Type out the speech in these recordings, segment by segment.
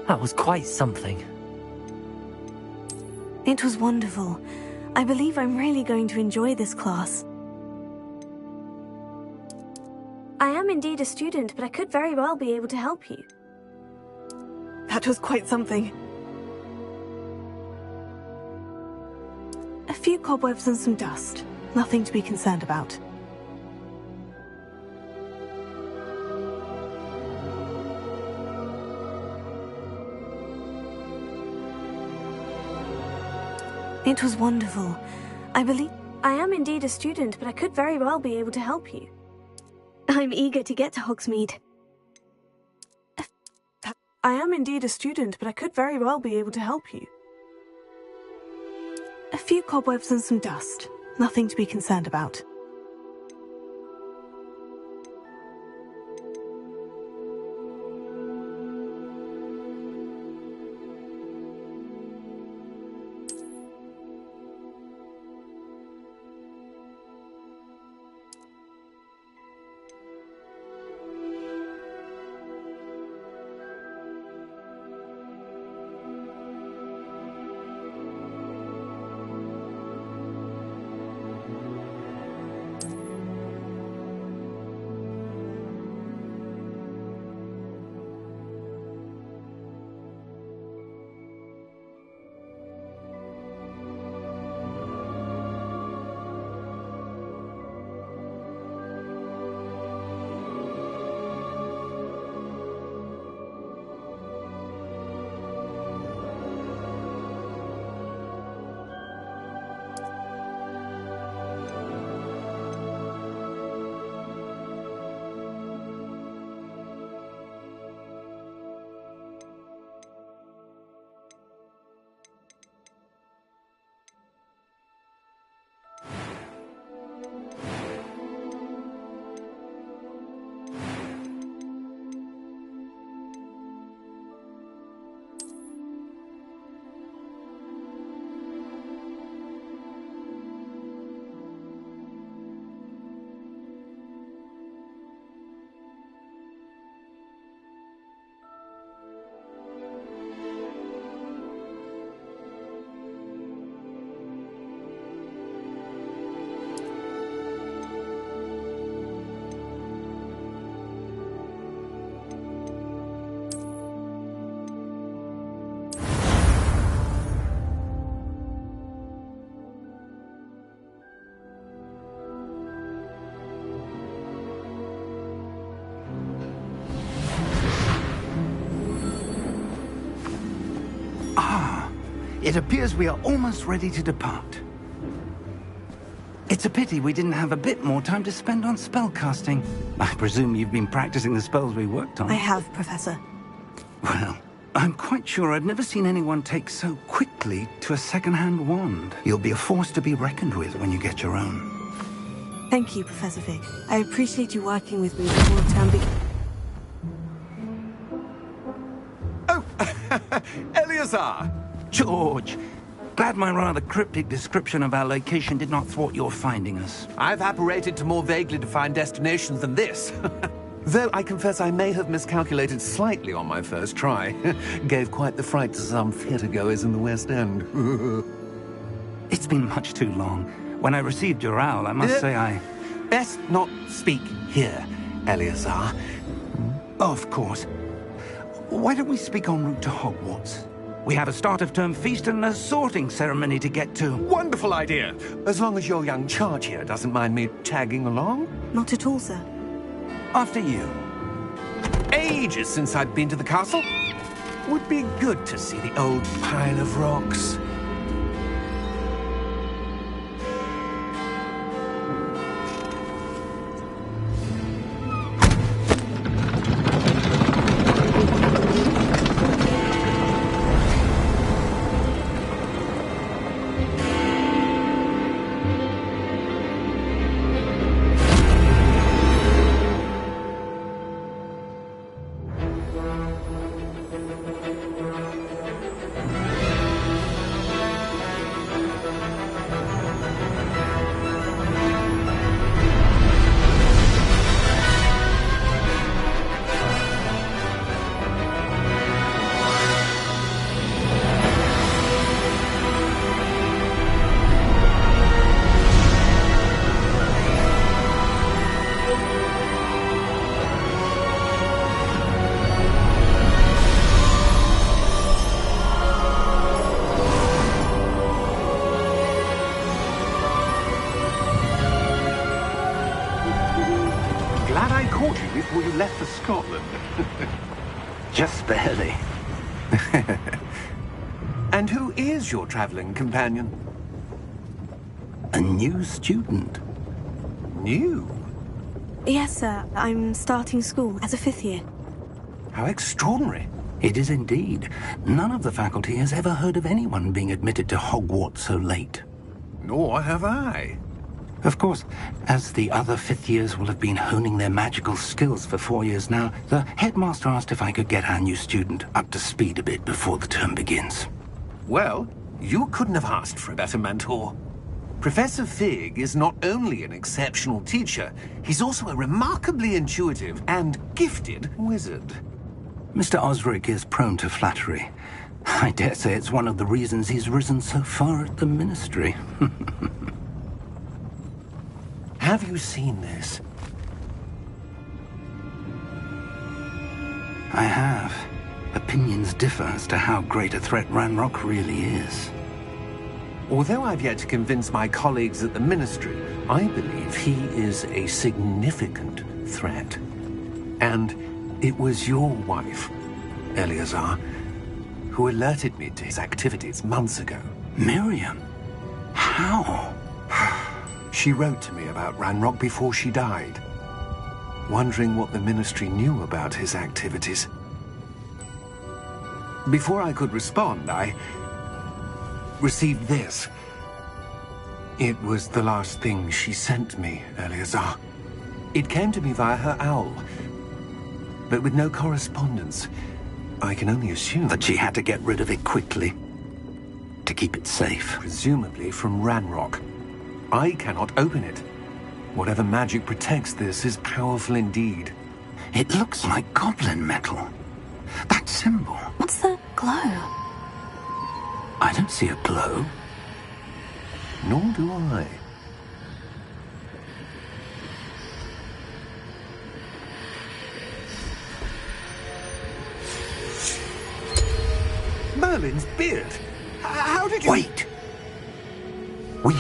That was quite something. It was wonderful. I believe I'm really going to enjoy this class. I am indeed a student, but I could very well be able to help you. That was quite something. A few cobwebs and some dust. Nothing to be concerned about. It was wonderful. I believe I am indeed a student, but I could very well be able to help you. I'm eager to get to Hogsmeade. I am indeed a student, but I could very well be able to help you. A few cobwebs and some dust. Nothing to be concerned about. It appears we are almost ready to depart. It's a pity we didn't have a bit more time to spend on spellcasting. I presume you've been practicing the spells we worked on. I have, Professor. Well, I'm quite sure I've never seen anyone take so quickly to a second-hand wand. You'll be a force to be reckoned with when you get your own. Thank you, Professor Fig. I appreciate you working with me before term Oh, Eleazar! George, glad my rather cryptic description of our location did not thwart your finding us. I've apparated to more vaguely defined destinations than this. Though I confess I may have miscalculated slightly on my first try. Gave quite the fright to some theatre-goers in the West End. It's been much too long. When I received your owl, I must say I... Best not speak here, Eleazar. Of course. Why don't we speak en route to Hogwarts? We have a start-of-term feast and a sorting ceremony to get to. Wonderful idea! As long as your young charge here doesn't mind me tagging along. Not at all, sir. After you. Ages since I'd been to the castle. Would be good to see the old pile of rocks. Scotland. Just barely. And who is your traveling companion? A new student. New? Yes, sir. I'm starting school as a 5th year. How extraordinary. It is indeed. None of the faculty has ever heard of anyone being admitted to Hogwarts so late. Nor have I. Of course, as the other 5th years will have been honing their magical skills for 4 years now, the headmaster asked if I could get our new student up to speed a bit before the term begins. Well, you couldn't have asked for a better mentor. Professor Fig is not only an exceptional teacher, he's also a remarkably intuitive and gifted wizard. Mr. Osric is prone to flattery. I dare say it's one of the reasons he's risen so far at the Ministry. Have you seen this? I have. Opinions differ as to how great a threat Ranrock really is. Although I've yet to convince my colleagues at the Ministry, I believe he is a significant threat. And it was your wife, Eleazar, who alerted me to his activities months ago. Miriam? How? She wrote to me about Ranrock before she died, wondering what the Ministry knew about his activities. Before I could respond, I received this. It was the last thing she sent me, Eleazar. It came to me via her owl, but with no correspondence. I can only assume That she had to get rid of it quickly, to keep it safe. presumably from Ranrock. I cannot open it. Whatever magic protects this is powerful indeed. It looks like goblin metal. That symbol. What's the glow? I don't see a glow. Nor do I. Merlin's beard. How did you... Wait! We do.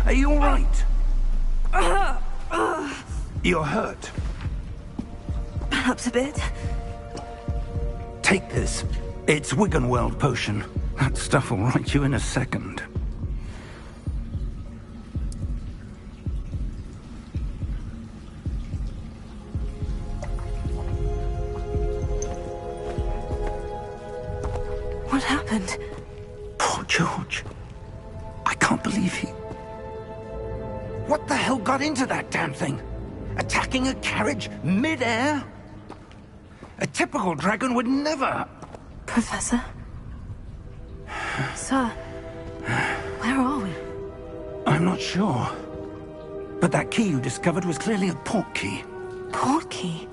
Are you all right? You're hurt. Perhaps a bit. Take this. It's Wiggenweld potion. That stuff will right you in a second. What happened? Poor George. I can't believe he... What the hell got into that damn thing? Attacking a carriage mid-air? A typical dragon would never... Professor? Sir, where are we? I'm not sure. But that key you discovered was clearly a port key. Port key?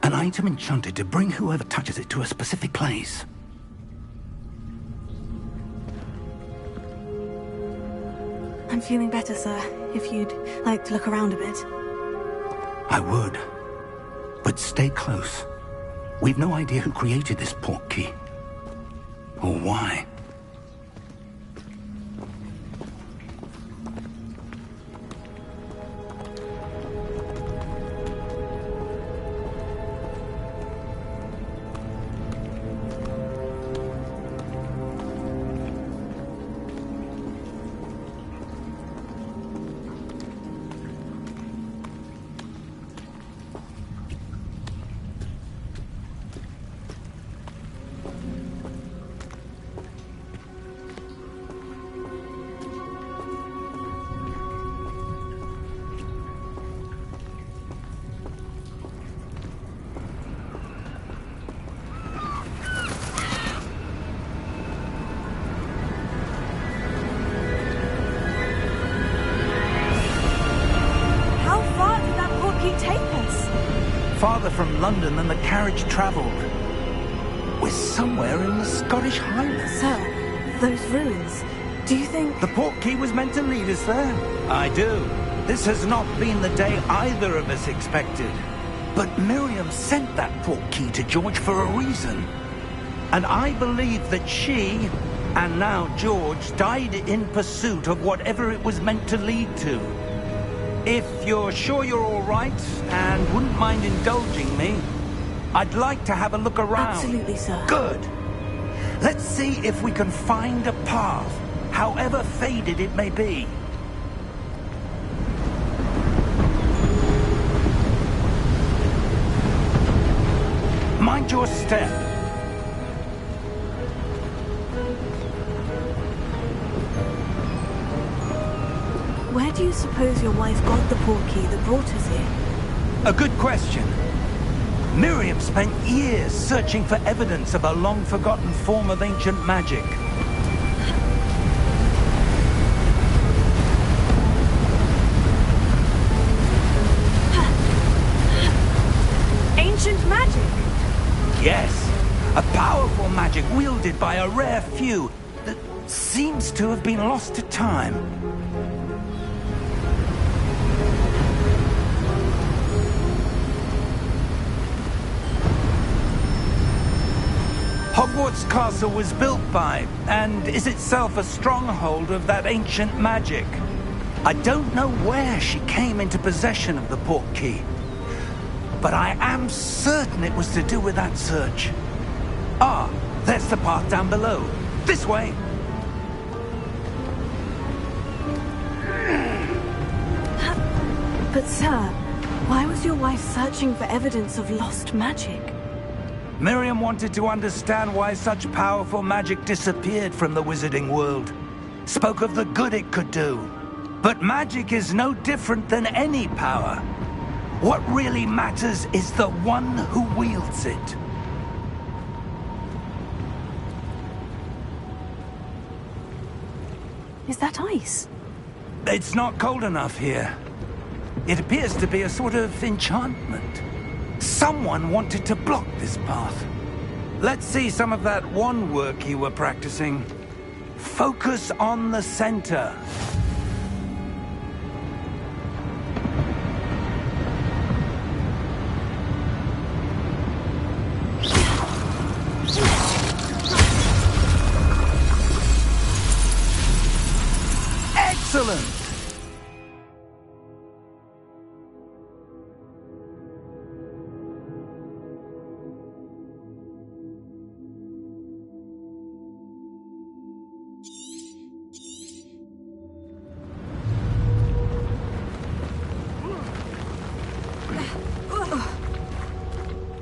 An item enchanted to bring whoever touches it to a specific place. I'm feeling better, sir. If you'd like to look around a bit. I would. But stay close. We've no idea who created this port key. Or why. London than the carriage travelled. We're somewhere in the Scottish Highlands. Sir, those ruins, do you think... The Portkey was meant to lead us there? I do. This has not been the day either of us expected. But Miriam sent that Portkey to George for a reason. And I believe that she, and now George, died in pursuit of whatever it was meant to lead to. If you're sure you're all right, and wouldn't mind indulging me, I'd like to have a look around. Absolutely, sir. Good. Let's see if we can find a path, however faded it may be. Mind your step. Where do you suppose your wife got the Portkey that brought us here? A good question. Miriam spent years searching for evidence of a long-forgotten form of ancient magic. Ancient magic? Yes, a powerful magic wielded by a rare few that seems to have been lost to time. Hogwarts Castle was built by, and is itself a stronghold of that ancient magic. I don't know where she came into possession of the Portkey, but I am certain it was to do with that search. Ah, there's the path down below. This way! But sir, why was your wife searching for evidence of lost magic? Miriam wanted to understand why such powerful magic disappeared from the wizarding world. Spoke of the good it could do. But magic is no different than any power. What really matters is the one who wields it. Is that ice? It's not cold enough here. It appears to be a sort of enchantment. Someone wanted to block this path. Let's see some of that wand work you were practicing. Focus on the center. Excellent!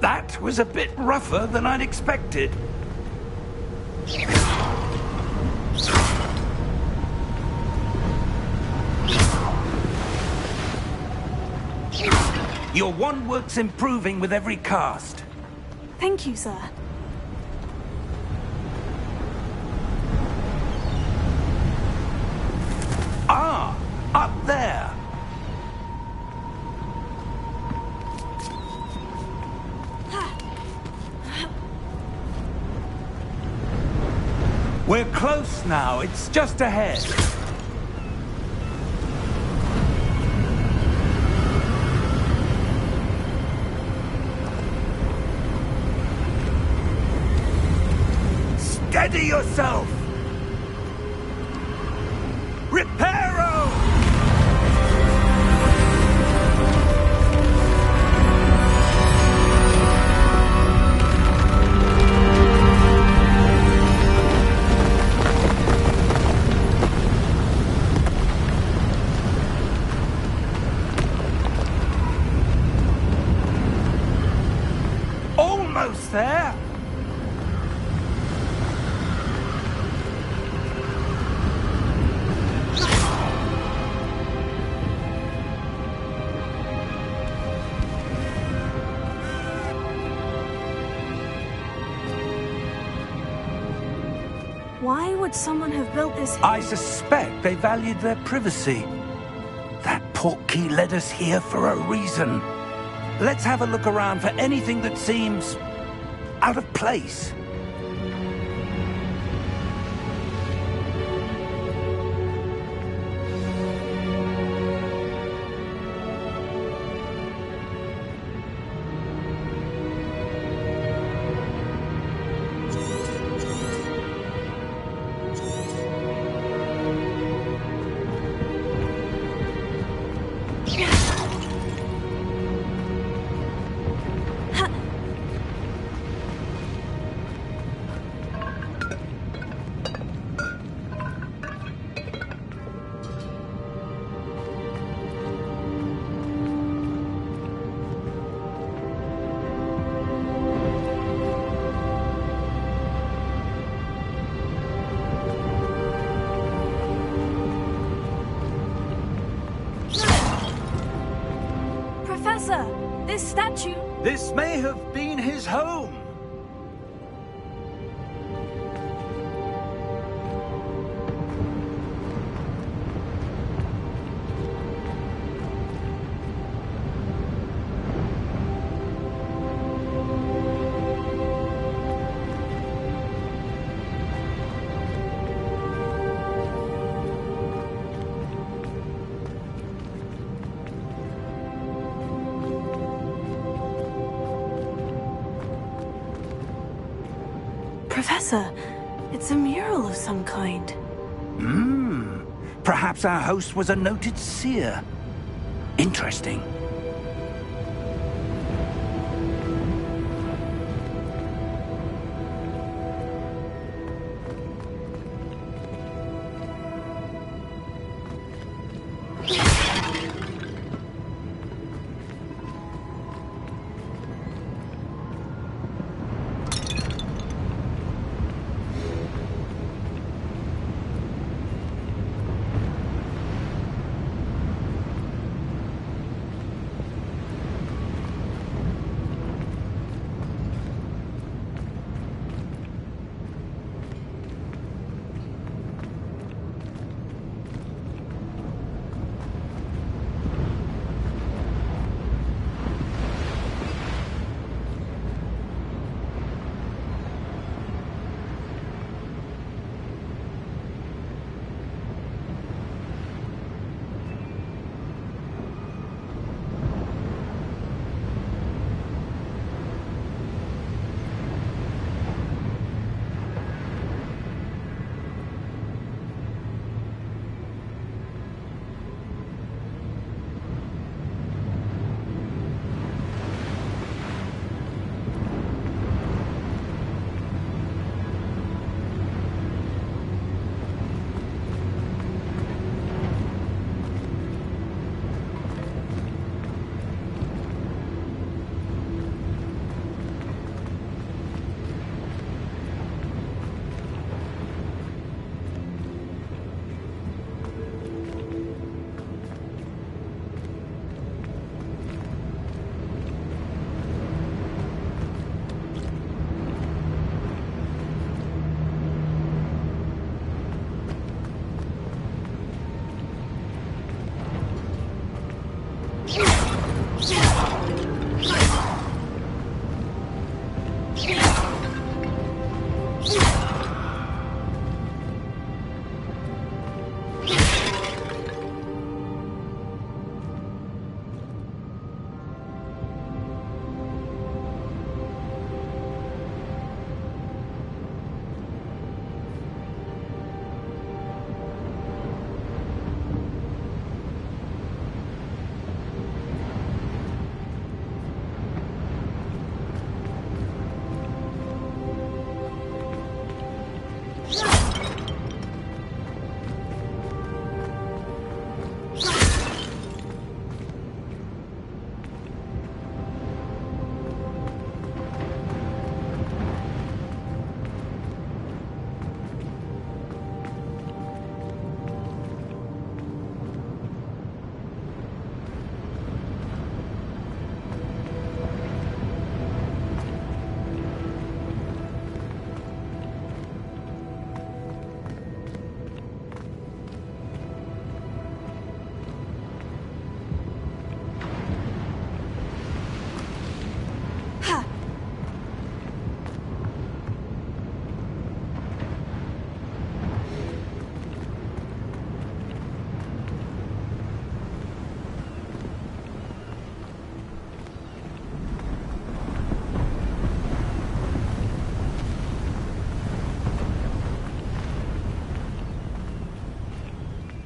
That was a bit rougher than I'd expected. Your wand work's improving with every cast. Thank you, sir. Ah, up there. We're close now. It's just ahead. Steady yourself! Reparo! Almost there! Why would someone have built this here? I suspect they valued their privacy. That Portkey led us here for a reason. Let's have a look around for anything that seems out of place. Professor, this statue... This may have been his home. Professor, it's a mural of some kind. Perhaps our host was a noted seer. Interesting.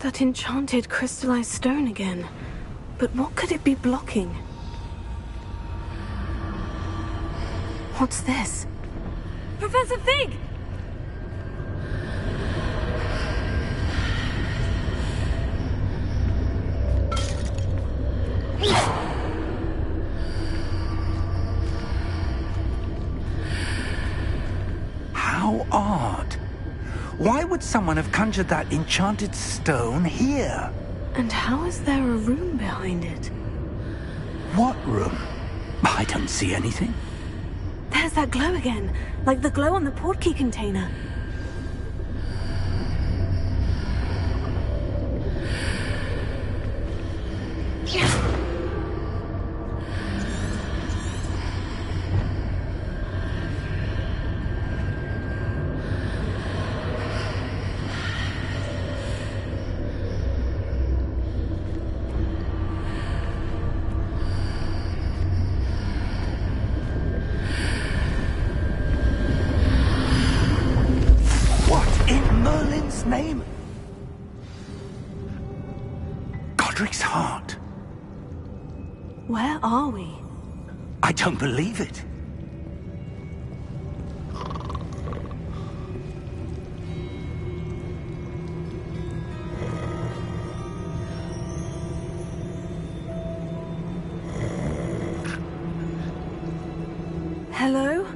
That enchanted crystallized stone again. But what could it be blocking? What's this? Professor Fig! How odd. Why would someone have conjured that enchanted stone here? And how is there a room behind it? What room? I don't see anything. There's that glow again, like the glow on the portkey container. Name? Godric's heart. Where are we? I don't believe it. Hello?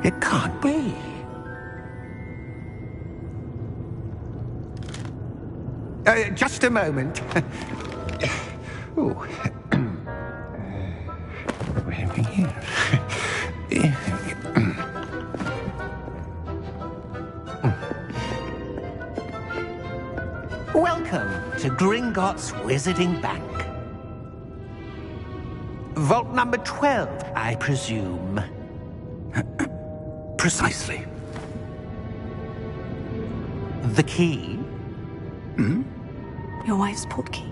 It can't be. Just a moment. Oh. What have we here? Welcome to Gringotts Wizarding Bank. Vault number 12, I presume. Precisely. The key? Hmm? Your wife's portkey.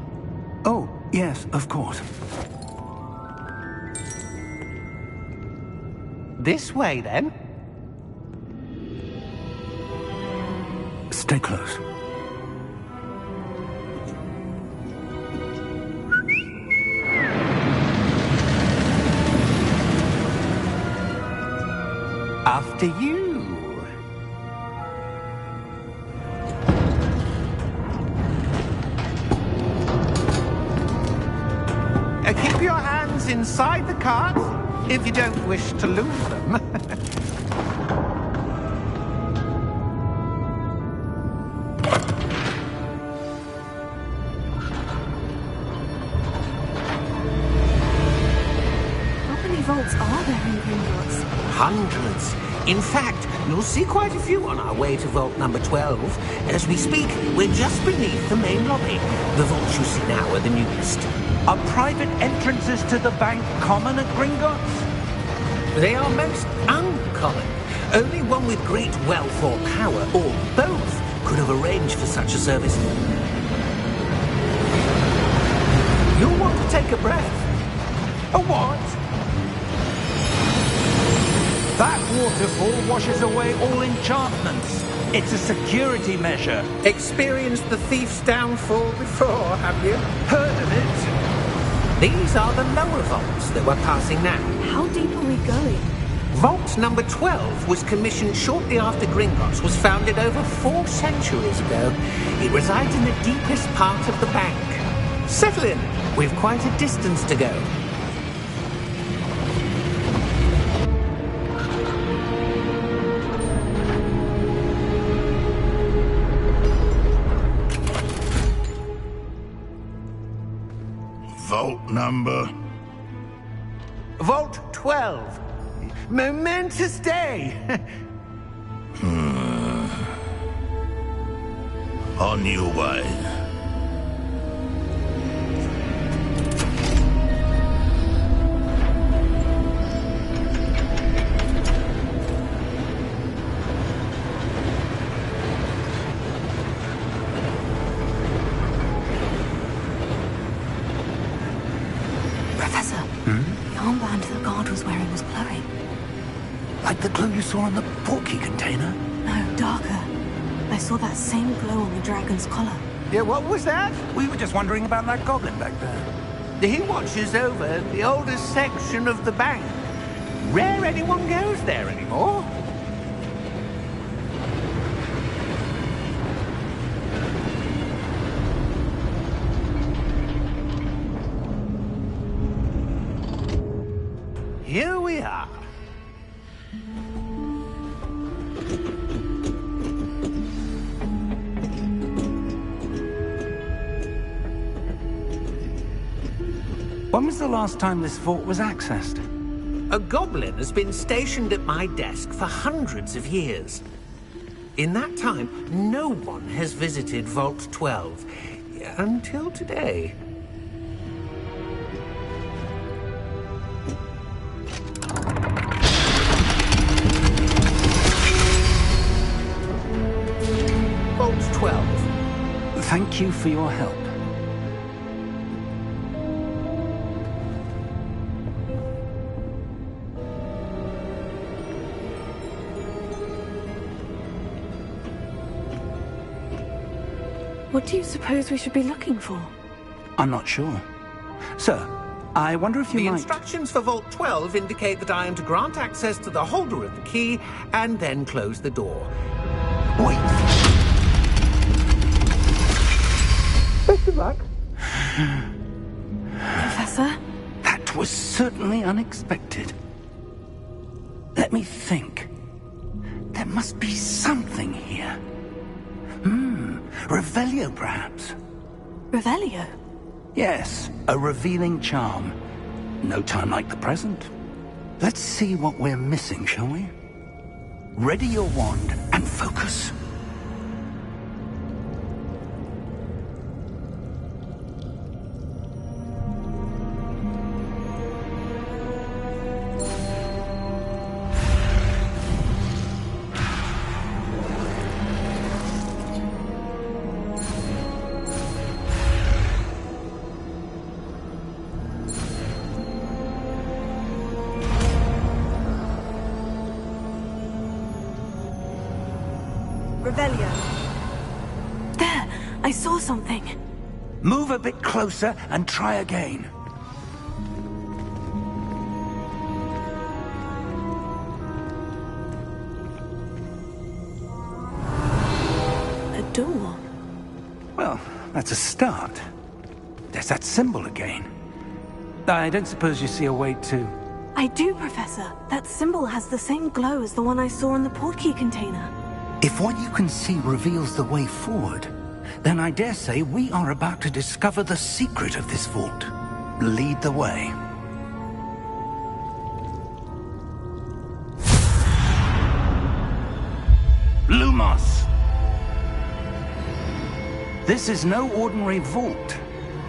Oh, yes, of course. This way, then. Stay close. After you. Keep your hands inside the cart if you don't wish to lose them. How many vaults are there in Gringotts? Hundreds. In fact, you'll see quite a few on our way to vault number 12. As we speak, we're just beneath the main lobby. The vaults you see now are the newest. Are private entrances to the bank common at Gringotts? They are most uncommon. Only one with great wealth or power, or both, could have arranged for such a service. You'll want to take a breath. A what? That waterfall washes away all enchantments. It's a security measure. Experienced the thief's downfall before, have you? Heard of it? These are the lower vaults that we're passing now. How deep are we going? Vault number 12 was commissioned shortly after Gringotts was founded over 4 centuries ago. It resides in the deepest part of the bank. Settle in. We've quite a distance to go. Vault number? Vault 12. Momentous day. On your way. The armband the guard was wearing was glowing. Like the glow you saw on the portkey container? No, darker. I saw that same glow on the dragon's collar. Yeah, what was that? We were just wondering about that goblin back there. He watches over the oldest section of the bank. Rare anyone goes there anymore. Here we are. When was the last time this vault was accessed? A goblin has been stationed at my desk for hundreds of years. In that time, no one has visited Vault 12 until today. Vault 12. Thank you for your help. What do you suppose we should be looking for? I'm not sure. Sir, I wonder if you The might... instructions for Vault 12 indicate that I am to grant access to the holder of the key and then close the door. Wait! Best of luck. Professor? That was certainly unexpected. Let me think. There must be something here. Revelio, perhaps? Revelio? Yes, a revealing charm. No time like the present. Let's see what we're missing, shall we? Ready your wand and focus. Revelio. There! I saw something. Move a bit closer and try again. A door. Well, that's a start. There's that symbol again. I don't suppose you see a way to... I do, Professor. That symbol has the same glow as the one I saw in the portkey container. If what you can see reveals the way forward, then I dare say we are about to discover the secret of this vault. Lead the way. Lumos! This is no ordinary vault.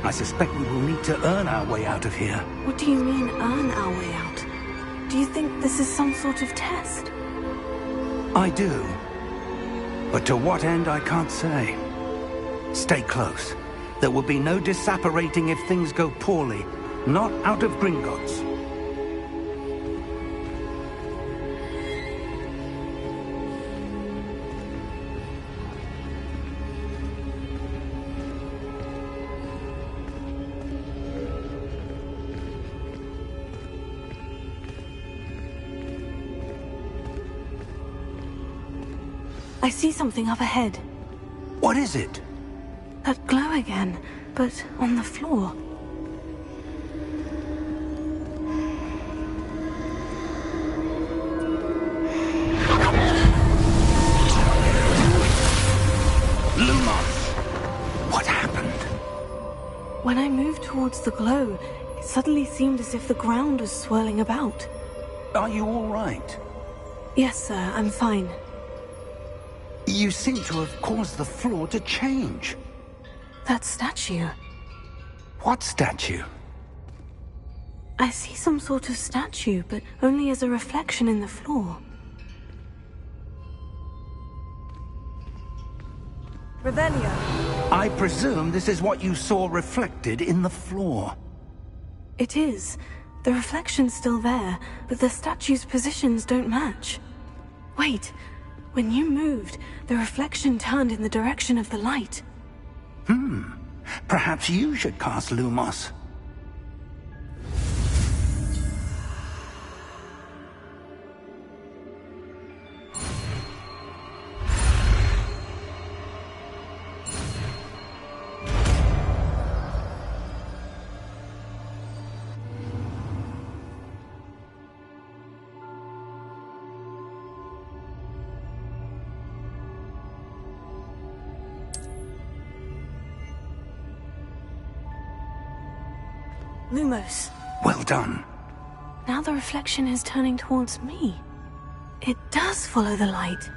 I suspect we will need to earn our way out of here. What do you mean, earn our way out? Do you think this is some sort of test? I do. But to what end, I can't say. Stay close. There will be no disapparating if things go poorly. Not out of Gringotts. I see something up ahead. What is it? That glow again, but on the floor. Lumos! What happened? When I moved towards the glow, it suddenly seemed as if the ground was swirling about. Are you all right? Yes, sir, I'm fine. You seem to have caused the floor to change. That statue. What statue? I see some sort of statue, but only as a reflection in the floor. Revelio. I presume this is what you saw reflected in the floor. It is. The reflection's still there, but the statue's positions don't match. Wait, when you moved, the reflection turned in the direction of the light. Perhaps you should cast Lumos. Lumos. Well done. Now the reflection is turning towards me. It does follow the light.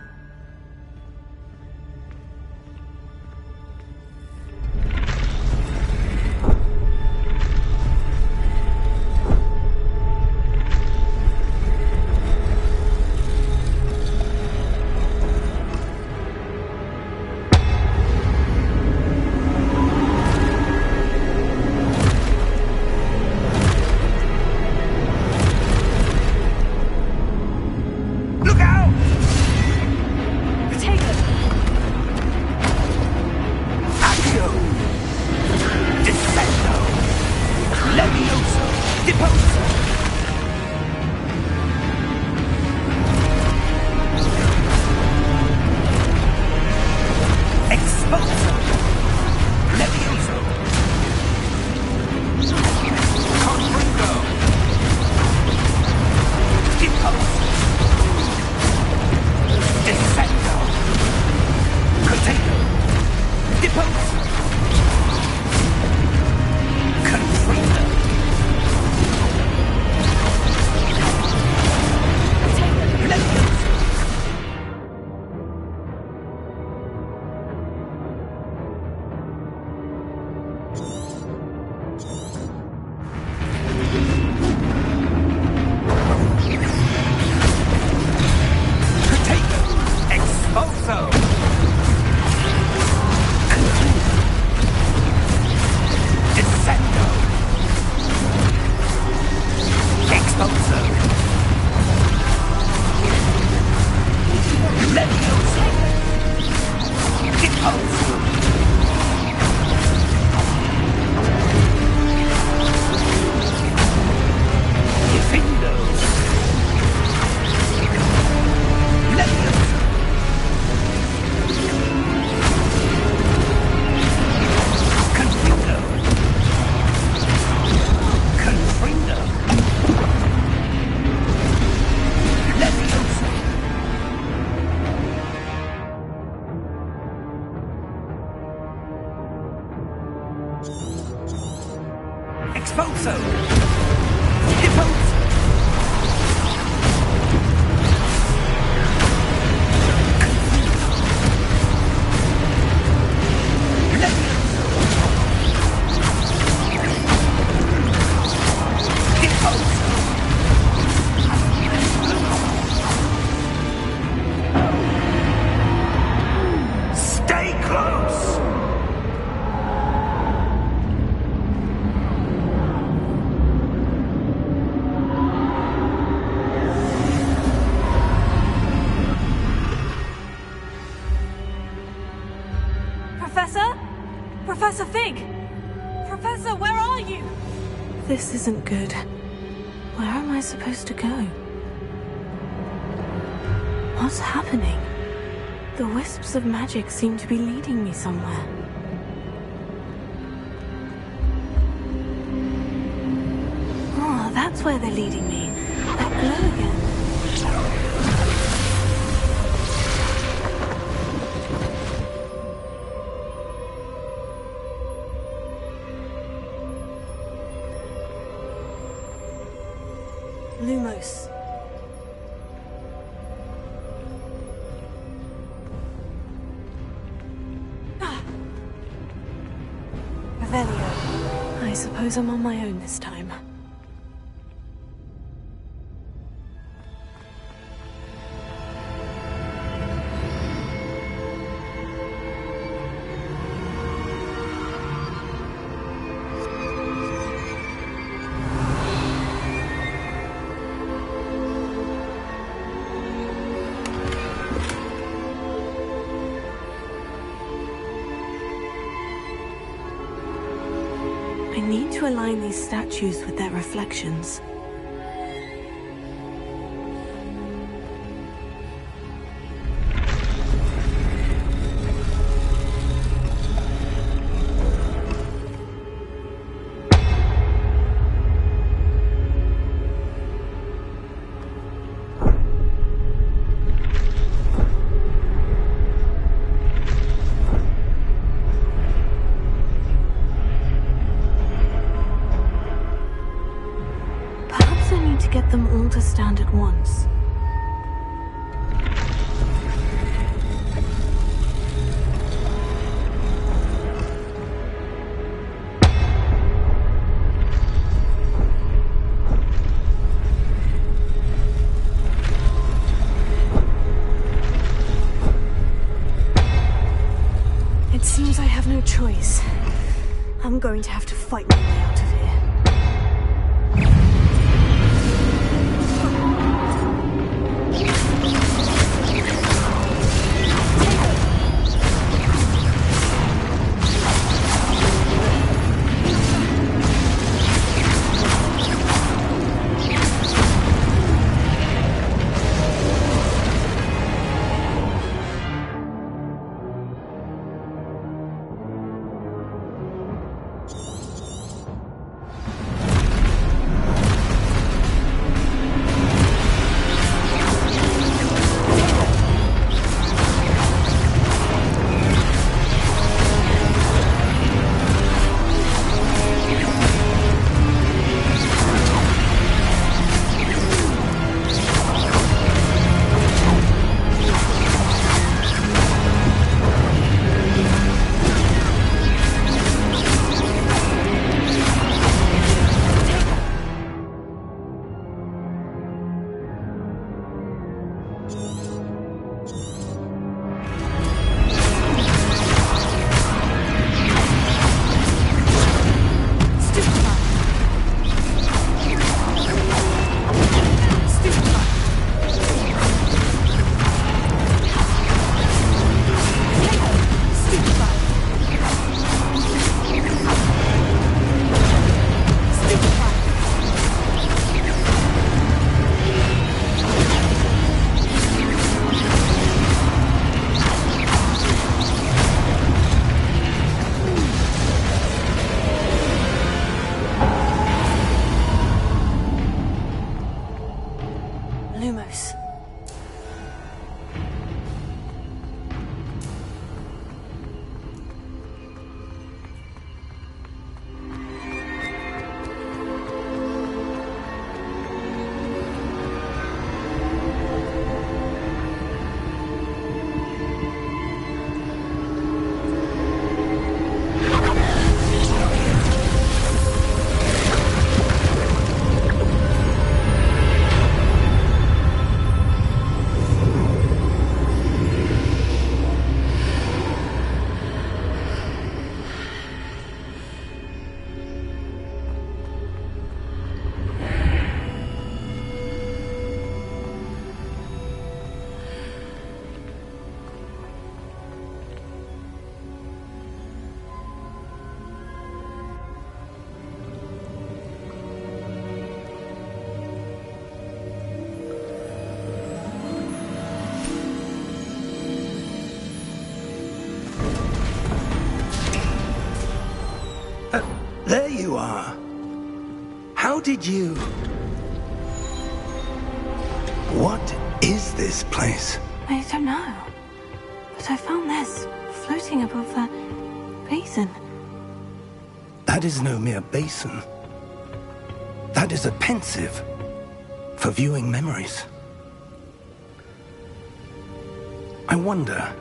Professor Fig! Professor, where are you? This isn't good. Where am I supposed to go? What's happening? The wisps of magic seem to be leading me somewhere. Oh, that's where they're leading me. That glow again. Lumos. Revelio. I suppose I'm on my own this time. to align these statues with their reflections. Get them all to stand at once. It seems I have no choice. I'm going to have to fight my way out of here. There you are. How did you... What is this place? I don't know. But I found this floating above that basin. That is no mere basin. That is a pensive for viewing memories. I wonder...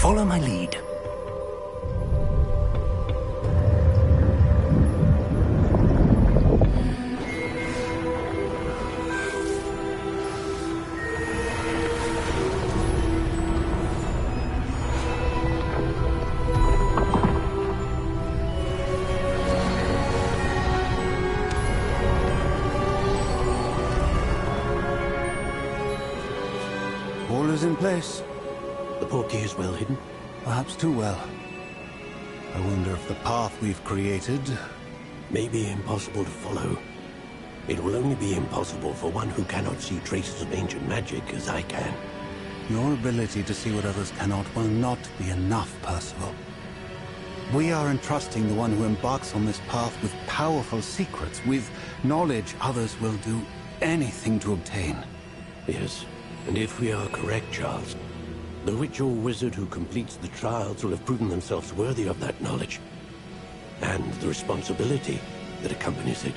Follow my lead. All is in place. The portkey is well hidden? Perhaps too well. I wonder if the path we've created... may be impossible to follow. It will only be impossible for one who cannot see traces of ancient magic as I can. Your ability to see what others cannot will not be enough, Percival. We are entrusting the one who embarks on this path with powerful secrets, with knowledge others will do anything to obtain. Yes, and if we are correct, Charles, the witch or wizard who completes the trials will have proven themselves worthy of that knowledge, and the responsibility that accompanies it.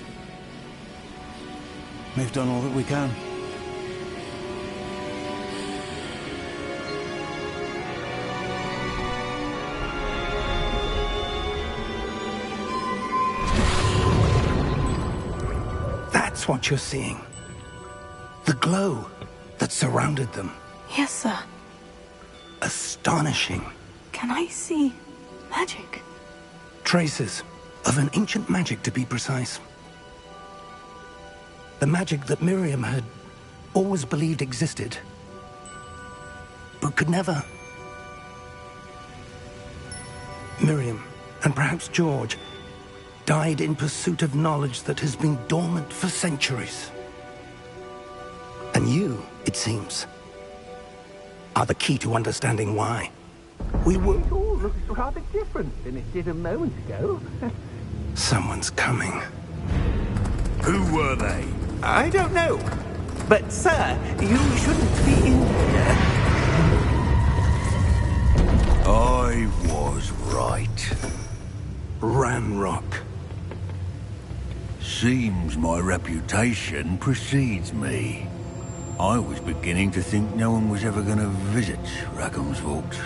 We've done all that we can. That's what you're seeing. The glow that surrounded them. Yes, sir. Astonishing. Can I see magic? Traces of an ancient magic, to be precise. The magic that Miriam had always believed existed, but could never. Miriam, and perhaps George, died in pursuit of knowledge that has been dormant for centuries. And you, it seems, are the key to understanding why. We were... It all looks rather different than it did a moment ago. Someone's coming. Who were they? I don't know. But, sir, you shouldn't be in here. I was right. Ranrock. Seems my reputation precedes me. I was beginning to think no one was ever going to visit Rackham's Vault.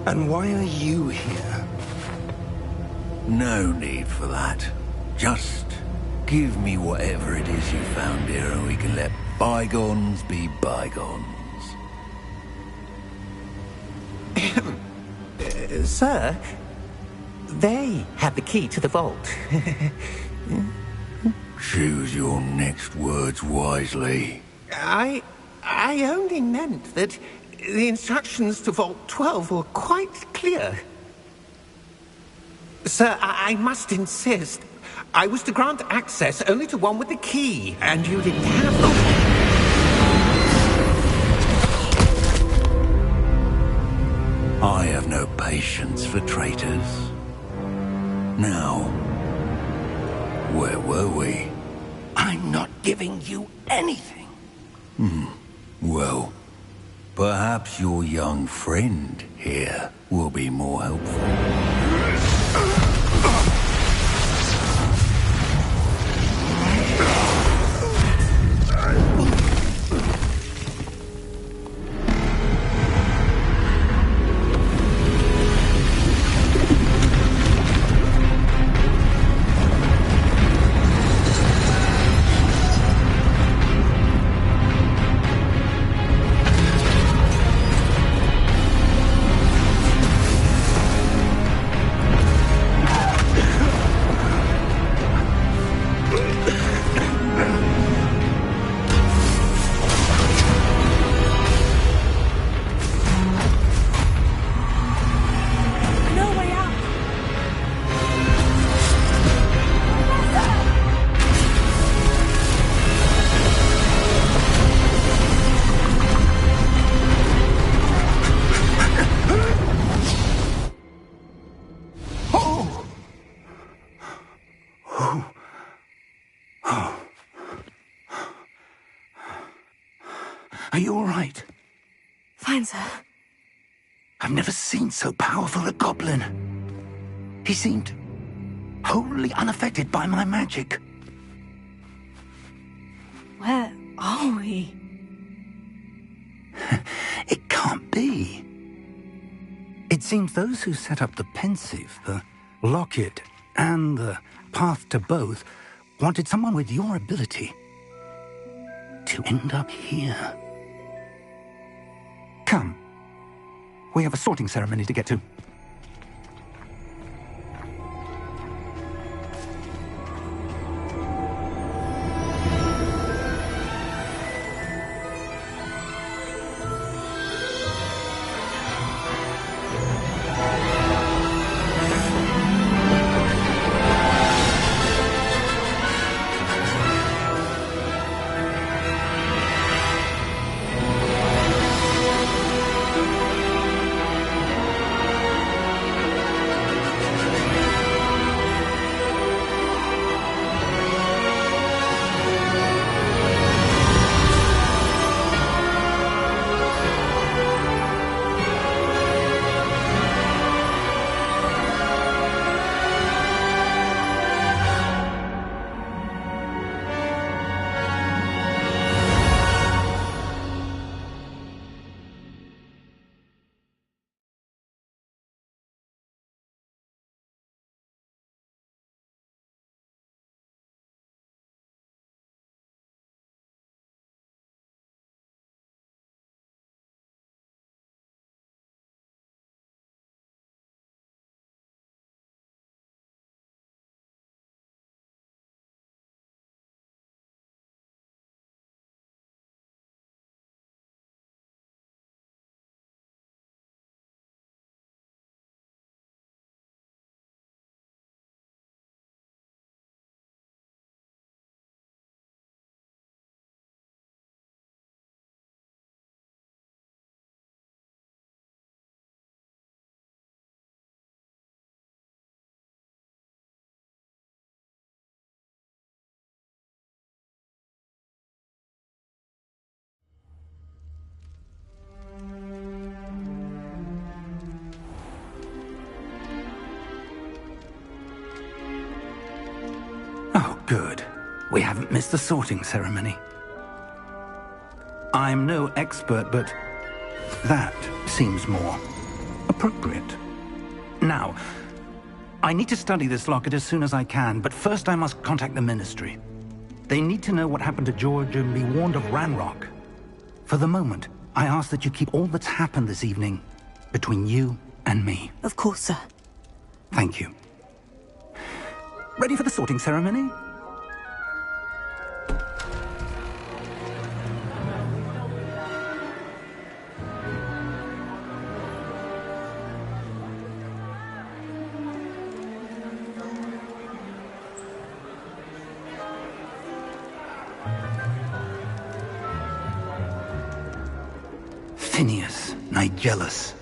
And why are you here? No need for that. Just give me whatever it is you found here and we can let bygones be bygones. Sir, they have the key to the vault. Choose your next words wisely. I only meant that the instructions to Vault 12 were quite clear. Sir, I must insist. I was to grant access only to one with the key, and you didn't have them. I have no patience for traitors. Now, where were we? I'm not giving you anything. Well, perhaps your young friend here will be more helpful. Are you all right? Fine, sir. I've never seen so powerful a goblin. He seemed wholly unaffected by my magic. Where are we? It can't be. It seems those who set up the pensive, the locket, and the path to both wanted someone with your ability to end up here. Come. We have a sorting ceremony to get to. Good. We haven't missed the sorting ceremony. I'm no expert, but that seems more appropriate. Now, I need to study this locket as soon as I can, but first I must contact the Ministry. They need to know what happened to George and be warned of Ranrock. For the moment, I ask that you keep all that's happened this evening between you and me. Of course, sir. Thank you. Ready for the sorting ceremony? Phineas Nigellus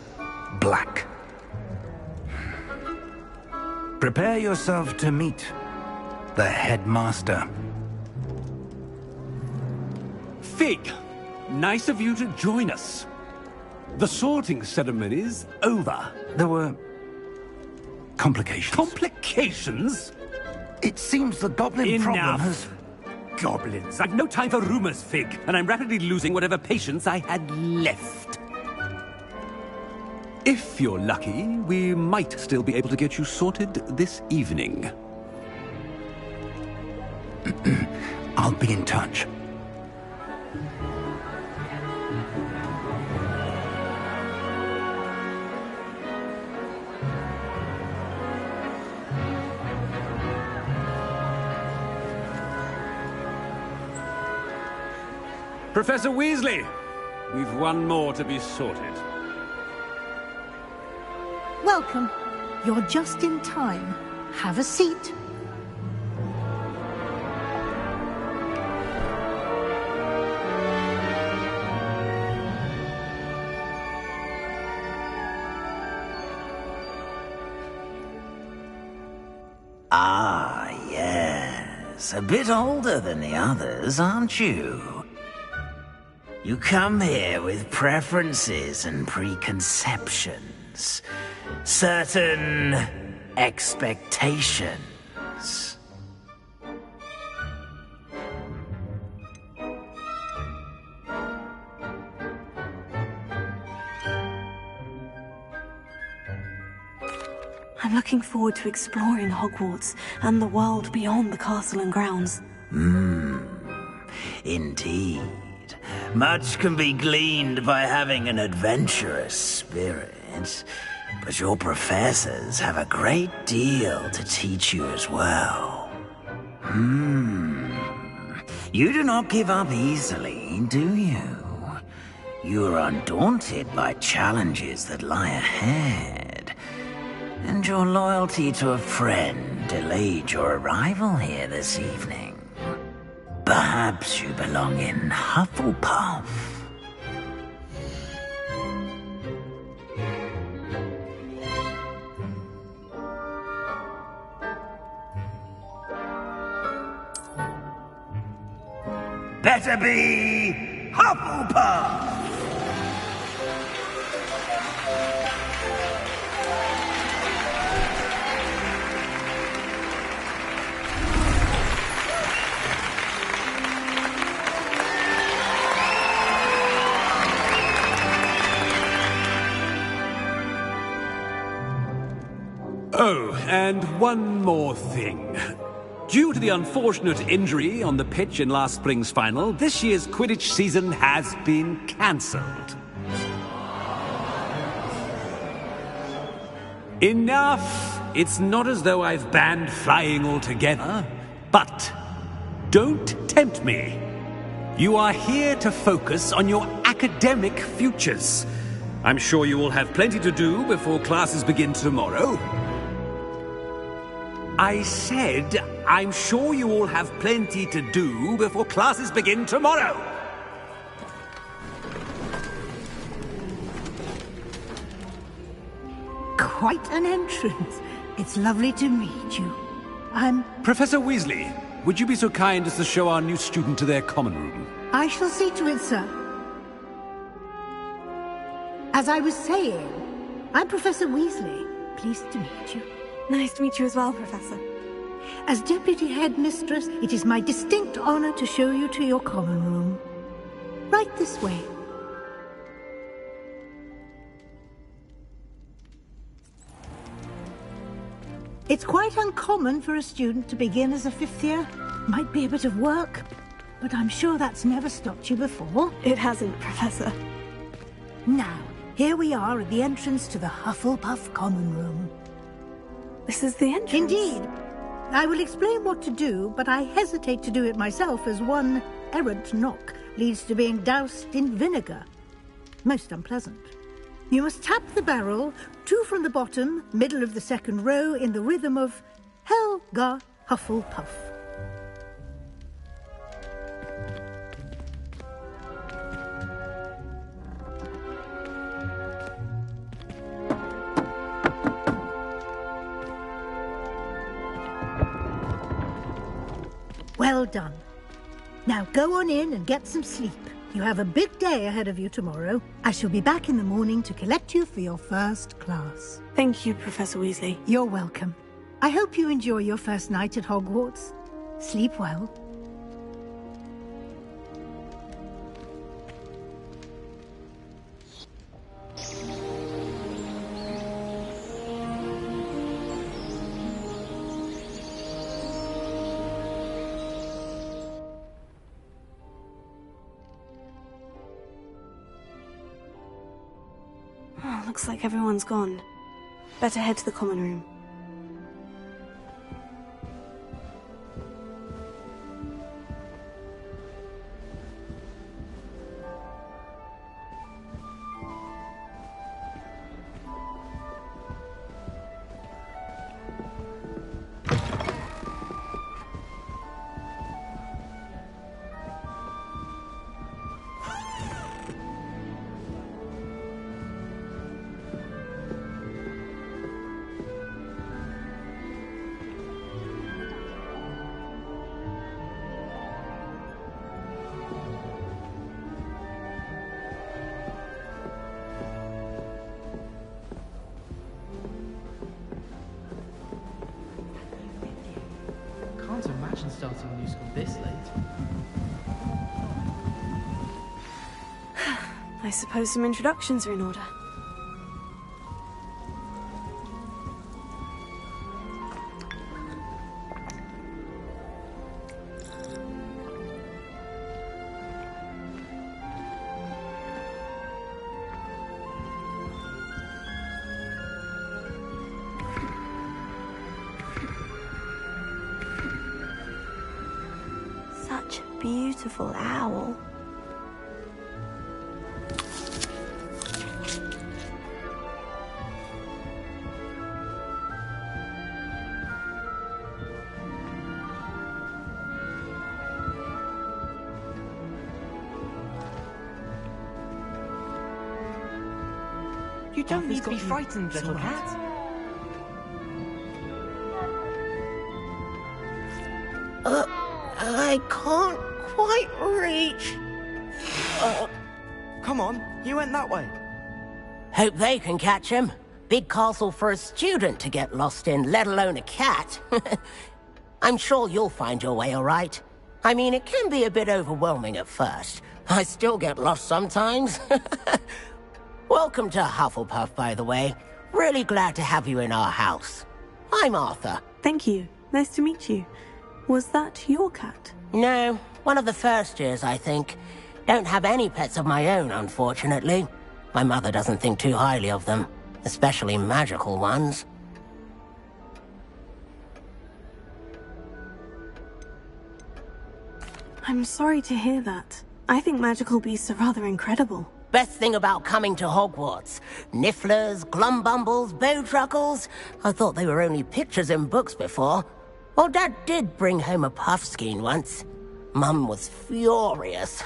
Black. Prepare yourself to meet the headmaster. Fig, nice of you to join us. The sorting ceremony's over. There were complications. Complications? It seems the goblin problem has... Goblins. I've no time for rumors, Fig, and I'm rapidly losing whatever patience I had left. If you're lucky, we might still be able to get you sorted this evening. I'll be in touch. Professor Weasley, we've one more to be sorted. Welcome. You're just in time. Have a seat. Ah, yes. A bit older than the others, aren't you? You come here with preferences and preconceptions. Certain expectations. I'm looking forward to exploring Hogwarts and the world beyond the castle and grounds. Indeed. Much can be gleaned by having an adventurous spirit, but your professors have a great deal to teach you as well. You do not give up easily, do you? You are undaunted by challenges that lie ahead, and your loyalty to a friend delayed your arrival here this evening. Perhaps you belong in Hufflepuff. Better be Hufflepuff! Oh, and one more thing. Due to the unfortunate injury on the pitch in last spring's final, this year's Quidditch season has been cancelled. Enough! It's not as though I've banned flying altogether, but don't tempt me. You are here to focus on your academic futures. I'm sure you will have plenty to do before classes begin tomorrow. I said, I'm sure you all have plenty to do before classes begin tomorrow. Quite an entrance. It's lovely to meet you. Professor Weasley, would you be so kind as to show our new student to their common room? I shall see to it, sir. As I was saying, I'm Professor Weasley. Pleased to meet you. Nice to meet you as well, Professor. As Deputy Headmistress, it is my distinct honor to show you to your common room. Right this way. It's quite uncommon for a student to begin as a 5th year. Might be a bit of work, but I'm sure that's never stopped you before. It hasn't, Professor. Now, here we are at the entrance to the Hufflepuff Common Room. This is the entrance? Indeed. I will explain what to do, but I hesitate to do it myself as one errant knock leads to being doused in vinegar. Most unpleasant. You must tap the barrel, 2 from the bottom, middle of the 2nd row, in the rhythm of Helga Hufflepuff. Well done. Now go on in and get some sleep. You have a big day ahead of you tomorrow. I shall be back in the morning to collect you for your first class. Thank you, Professor Weasley. You're welcome. I hope you enjoy your first night at Hogwarts. Sleep well. Oh, looks like everyone's gone. Better head to the common room. Can't imagine starting a new school this late. I suppose some introductions are in order. Such a beautiful owl. You don't need to be frightened, little cat. I can't quite reach. Come on, you went that way. Hope they can catch him. Big castle for a student to get lost in, let alone a cat. I'm sure you'll find your way all right. I mean, it can be a bit overwhelming at first. I still get lost sometimes. Welcome to Hufflepuff, by the way. Really glad to have you in our house. I'm Arthur. Thank you. Nice to meet you. Was that your cat? No, one of the first years, I think. Don't have any pets of my own, unfortunately. My mother doesn't think too highly of them, especially magical ones. I'm sorry to hear that. I think magical beasts are rather incredible. Best thing about coming to Hogwarts. Nifflers, Glumbumbles, Bowtruckles. I thought they were only pictures in books before. Well, Dad did bring home a Puffskein once. Mum was furious.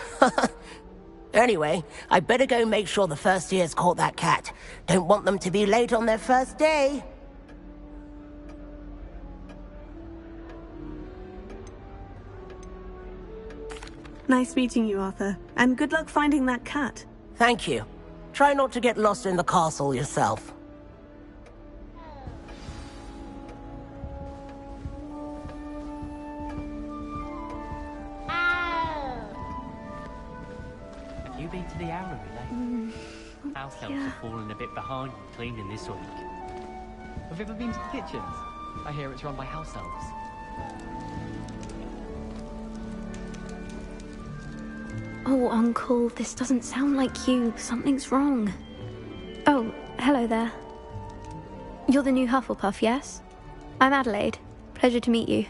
Anyway, I better go make sure the first years caught that cat. Don't want them to be late on their first day. Nice meeting you, Arthur. And good luck finding that cat. Thank you. Try not to get lost in the castle yourself. you been to the Owlery lately? House helps have fallen a bit behind with cleaning this week. Have you ever been to the kitchens? I hear it's run by house elves. Oh, Uncle, this doesn't sound like you. Something's wrong. Oh, hello there. You're the new Hufflepuff, yes? I'm Adelaide. Pleasure to meet you.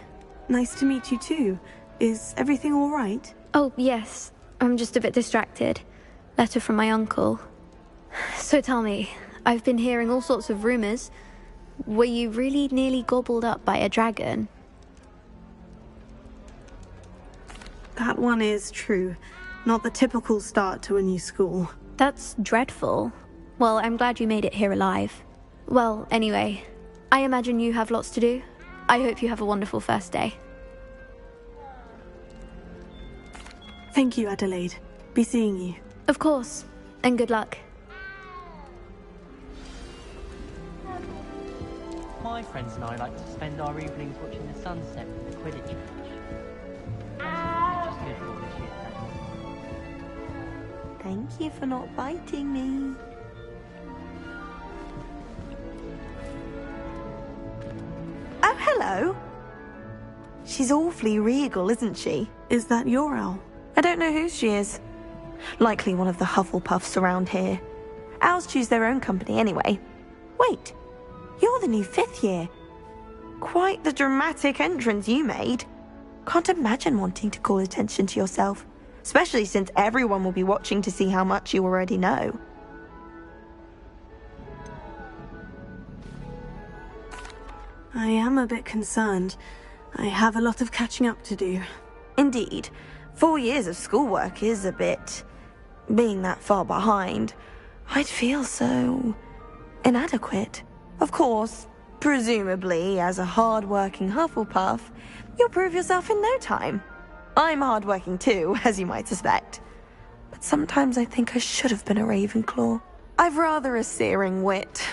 Nice to meet you too. Is everything all right? Oh, yes. I'm just a bit distracted. Letter from my uncle. So tell me, I've been hearing all sorts of rumors. Were you really nearly gobbled up by a dragon? That one is true. Not the typical start to a new school. That's dreadful. Well, I'm glad you made it here alive. Well, anyway, I imagine you have lots to do. I hope you have a wonderful first day. Thank you, Adelaide. Be seeing you. Of course, and good luck. My friends and I like to spend our evenings watching the sunset with the Quidditch match. Just good for all the shit, Thank you for not biting me. Oh, hello. She's awfully regal, isn't she? Is that your owl? I don't know who she is. Likely one of the Hufflepuffs around here. Owls choose their own company anyway. Wait, you're the new 5th year. Quite the dramatic entrance you made. Can't imagine wanting to call attention to yourself, especially since everyone will be watching to see how much you already know. I am a bit concerned. I have a lot of catching up to do. Indeed. 4 years of schoolwork is a bit... being that far behind. I'd feel so... inadequate. Of course, presumably, as a hard-working Hufflepuff, you'll prove yourself in no time. I'm hard-working too, as you might suspect. But sometimes I think I should have been a Ravenclaw. I've rather a searing wit.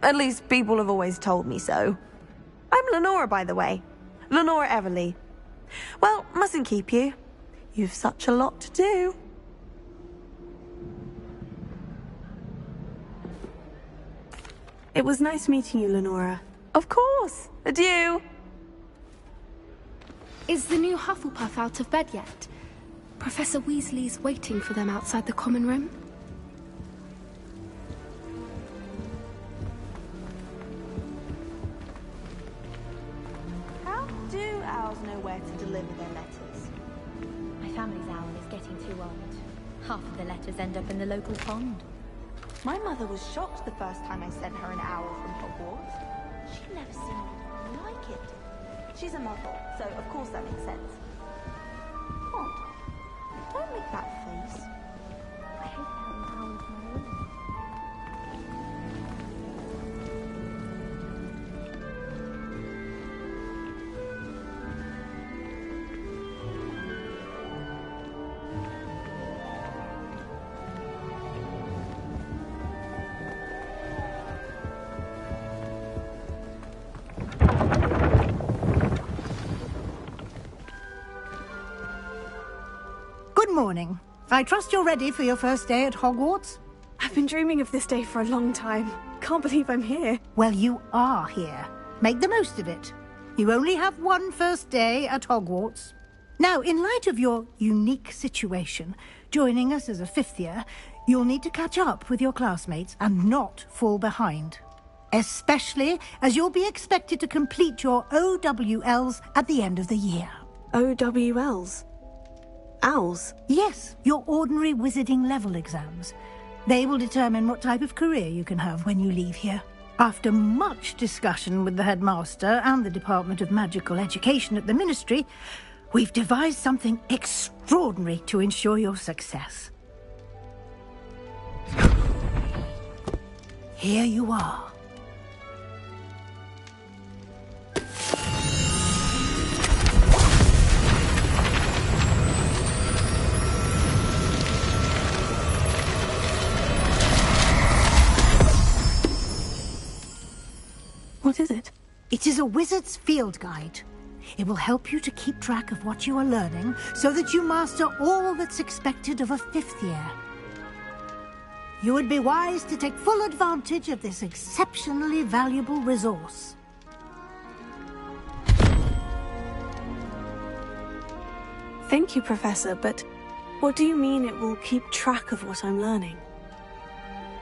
At least people have always told me so. I'm Lenora, by the way. Lenora Everly. Well, mustn't keep you. You've such a lot to do. It was nice meeting you, Lenora. Of course. Adieu. Is the new Hufflepuff out of bed yet? Professor Weasley's waiting for them outside the common room. How do owls know where to deliver their letters? My family's owl is getting too old. Half of the letters end up in the local pond. My mother was shocked the first time I sent her an owl from Hogwarts. She'd never seen anything like it. She's a muggle, so of course that makes sense. What? Don't make that face. I hate having owls in my room. Good morning. I trust you're ready for your first day at Hogwarts? I've been dreaming of this day for a long time. Can't believe I'm here. Well, you are here. Make the most of it. You only have one first day at Hogwarts. Now, in light of your unique situation, joining us as a 5th year, you'll need to catch up with your classmates and not fall behind. Especially as you'll be expected to complete your OWLs at the end of the year. OWLs? Owls? Yes, your ordinary wizarding level exams. They will determine what type of career you can have when you leave here. After much discussion with the headmaster and the Department of Magical Education at the Ministry, we've devised something extraordinary to ensure your success. Here you are. What is it? It is a wizard's field guide. It will help you to keep track of what you are learning so that you master all that's expected of a 5th year. You would be wise to take full advantage of this exceptionally valuable resource. Thank you, Professor, but what do you mean it will keep track of what I'm learning?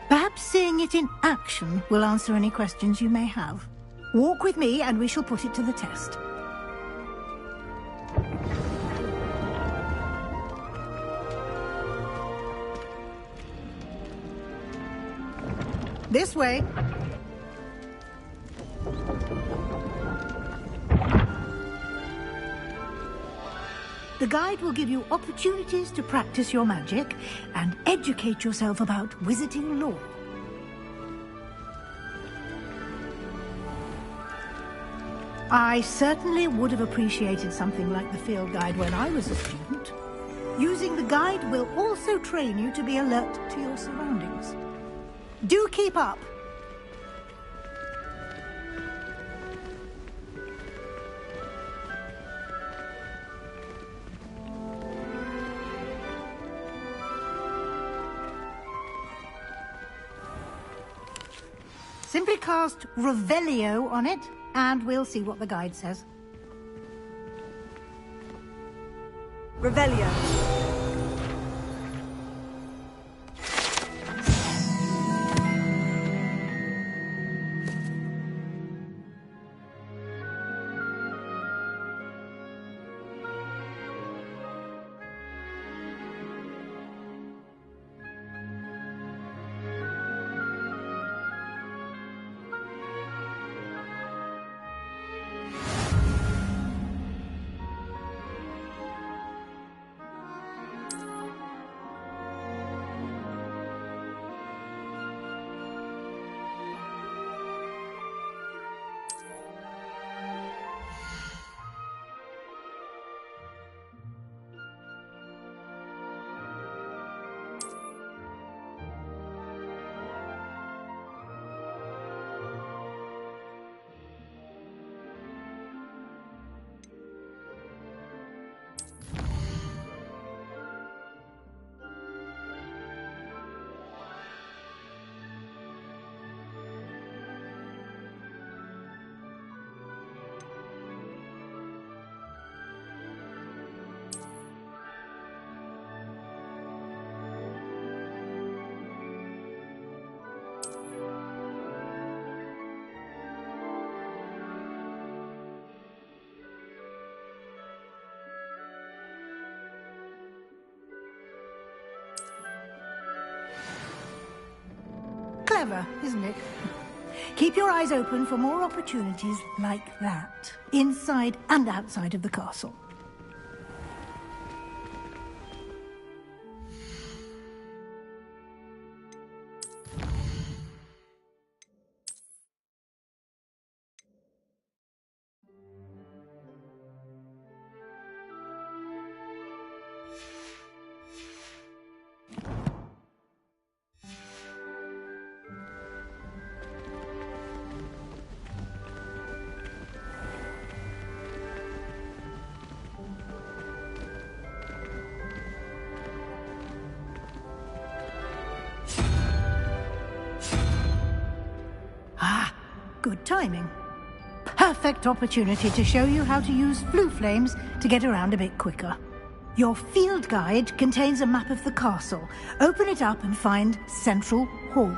Perhaps seeing it in action will answer any questions you may have. Walk with me and we shall put it to the test. This way. The guide will give you opportunities to practice your magic and educate yourself about wizarding lore. I certainly would have appreciated something like the field guide when I was a student. Using the guide will also train you to be alert to your surroundings. Do keep up! Simply cast Revelio on it, and we'll see what the guide says. Revelio. Clever, isn't it? Keep your eyes open for more opportunities like that, inside and outside of the castle. Good timing. Perfect opportunity to show you how to use flue flames to get around a bit quicker. Your field guide contains a map of the castle. Open it up and find Central Hall.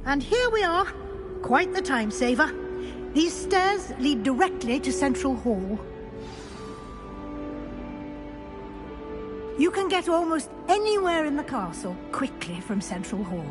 And here we are. Quite the time saver. These stairs lead directly to Central Hall. You can get almost anywhere in the castle quickly from Central Hall.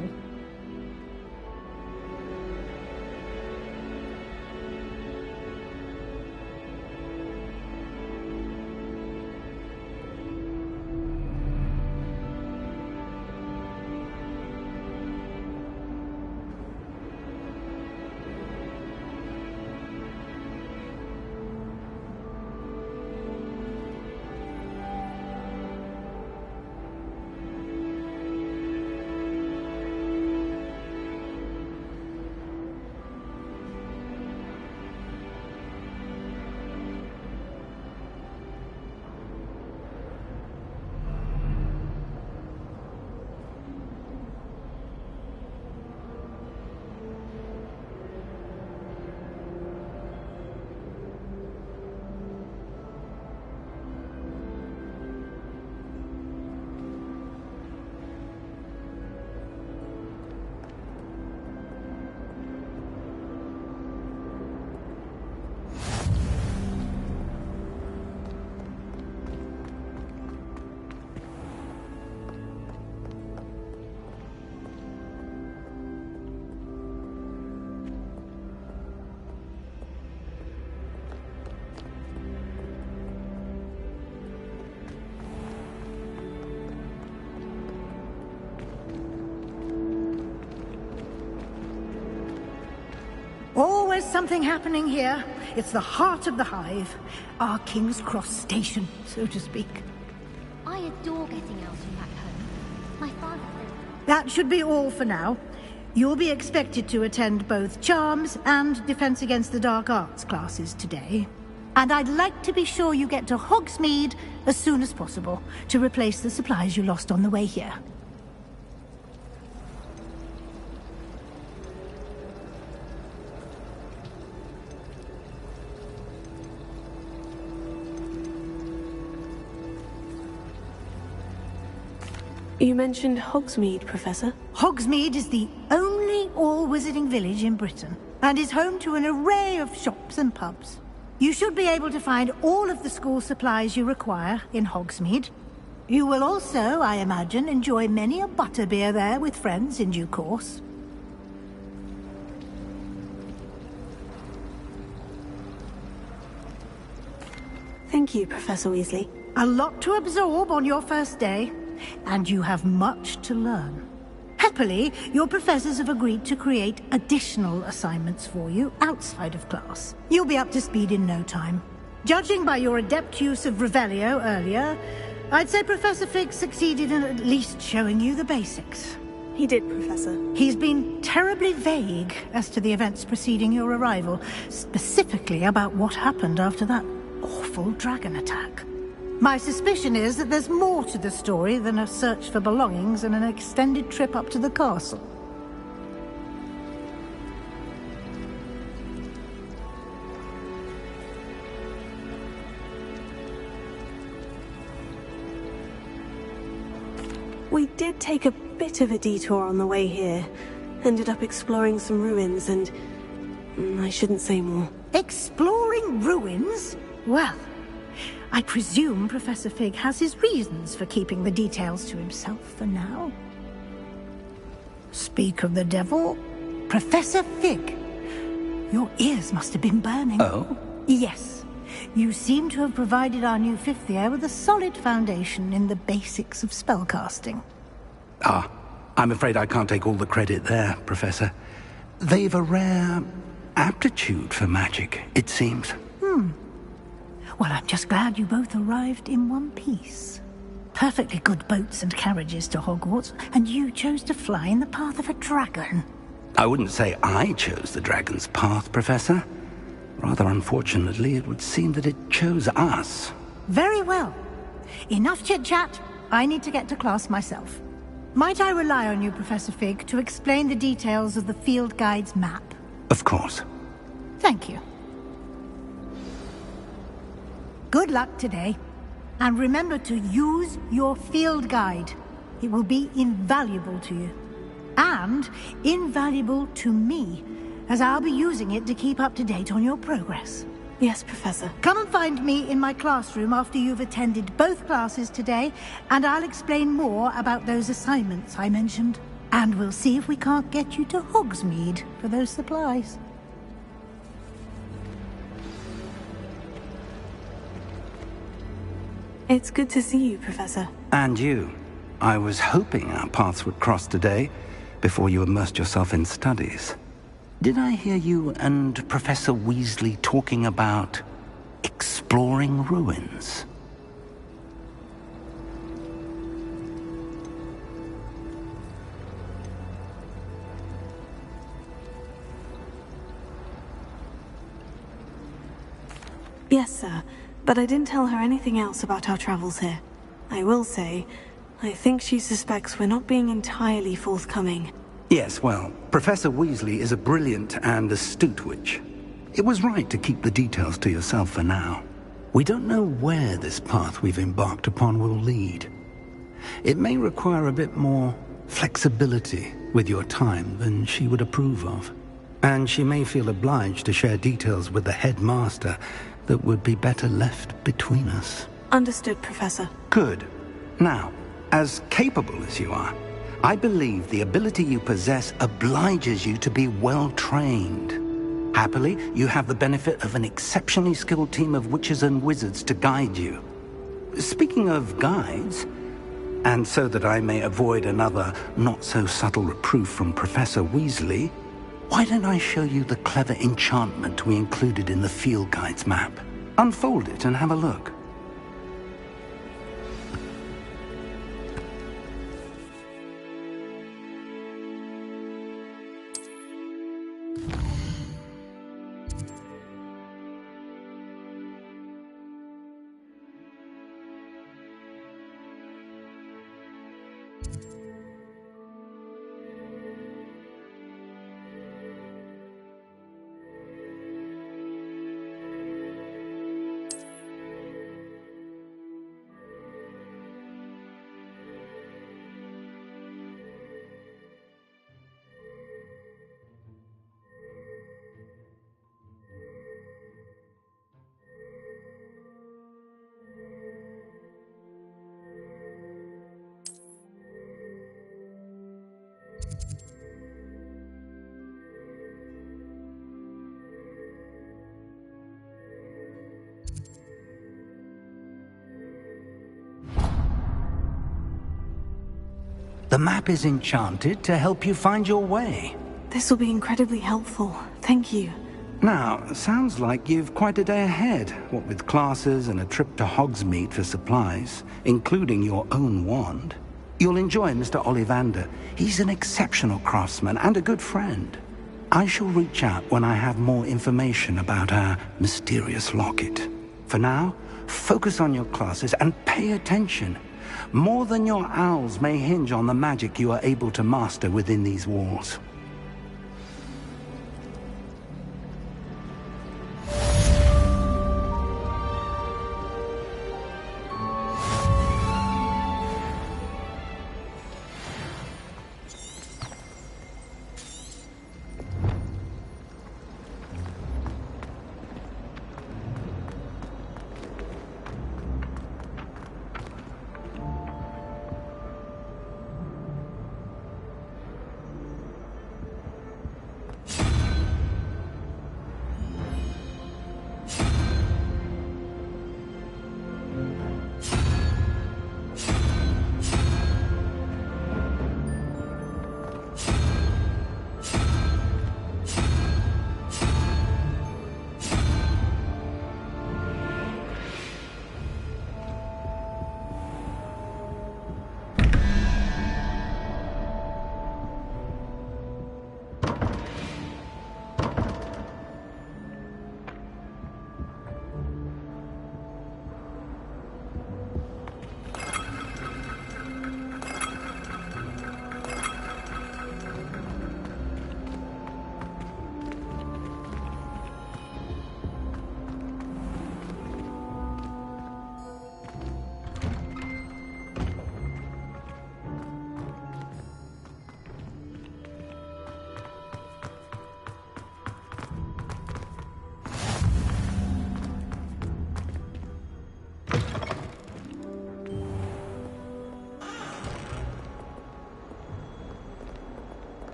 Always something happening here. It's the heart of the hive. Our King's Cross station, so to speak. I adore getting out and back home. My father said... That should be all for now. You'll be expected to attend both Charms and Defense Against the Dark Arts classes today. And I'd like to be sure you get to Hogsmeade as soon as possible to replace the supplies you lost on the way here. You mentioned Hogsmeade, Professor? Hogsmeade is the only all-wizarding village in Britain, and is home to an array of shops and pubs. You should be able to find all of the school supplies you require in Hogsmeade. You will also, I imagine, enjoy many a butterbeer there with friends in due course. Thank you, Professor Weasley. A lot to absorb on your first day. And you have much to learn. Happily, your professors have agreed to create additional assignments for you outside of class. You'll be up to speed in no time. Judging by your adept use of Revelio earlier, I'd say Professor Fig succeeded in at least showing you the basics. He did, Professor. He's been terribly vague as to the events preceding your arrival, specifically about what happened after that awful dragon attack. My suspicion is that there's more to the story than a search for belongings and an extended trip up to the castle. We did take a bit of a detour on the way here. Ended up exploring some ruins and... I shouldn't say more. Exploring ruins? Well... I presume Professor Fig has his reasons for keeping the details to himself for now. Speak of the devil, Professor Fig. Your ears must have been burning. Oh? Yes. You seem to have provided our new fifth year with a solid foundation in the basics of spellcasting. Ah, I'm afraid I can't take all the credit there, Professor. They've a rare aptitude for magic, it seems. Well, I'm just glad you both arrived in one piece. Perfectly good boats and carriages to Hogwarts, and you chose to fly in the path of a dragon. I wouldn't say I chose the dragon's path, Professor. Rather unfortunately, it would seem that it chose us. Very well. Enough chit-chat. I need to get to class myself. Might I rely on you, Professor Fig, to explain the details of the field guide's map? Of course. Thank you. Good luck today. And remember to use your field guide. It will be invaluable to you. and invaluable to me, as I'll be using it to keep up to date on your progress. Yes, Professor. Come and find me in my classroom after you've attended both classes today, and I'll explain more about those assignments I mentioned. And we'll see if we can't get you to Hogsmeade for those supplies. It's good to see you, Professor. And you. I was hoping our paths would cross today, before you immersed yourself in studies. Did I hear you and Professor Weasley talking about exploring ruins? Yes, sir. But I didn't tell her anything else about our travels here. I will say, I think she suspects we're not being entirely forthcoming. Yes, well, Professor Weasley is a brilliant and astute witch. It was right to keep the details to yourself for now. We don't know where this path we've embarked upon will lead. It may require a bit more flexibility with your time than she would approve of. And she may feel obliged to share details with the headmaster that would be better left between us. Understood, Professor. Good. Now, as capable as you are, I believe the ability you possess obliges you to be well-trained. Happily, you have the benefit of an exceptionally skilled team of witches and wizards to guide you. Speaking of guides, and so that I may avoid another not-so-subtle reproof from Professor Weasley, why don't I show you the clever enchantment we included in the field guide's map? Unfold it and have a look. The map is enchanted to help you find your way. This will be incredibly helpful. Thank you. Now, sounds like you've quite a day ahead, what with classes and a trip to Hogsmeade for supplies, including your own wand. You'll enjoy Mr. Ollivander. He's an exceptional craftsman and a good friend. I shall reach out when I have more information about our mysterious locket. For now, focus on your classes and pay attention. More than your owls may hinge on the magic you are able to master within these walls.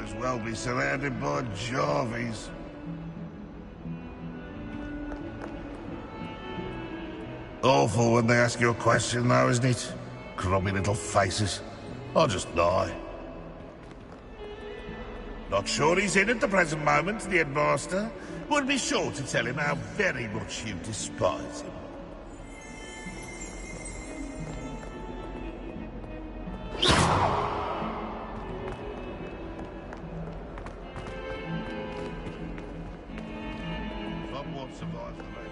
as well be surrounded by Jarvies. Awful when they ask you a question, though, isn't it? Grubby little faces. I'll just lie. Not sure he's in at the present moment, the headmaster. Would be sure to tell him how very much you despise him. Somewhat survived the race.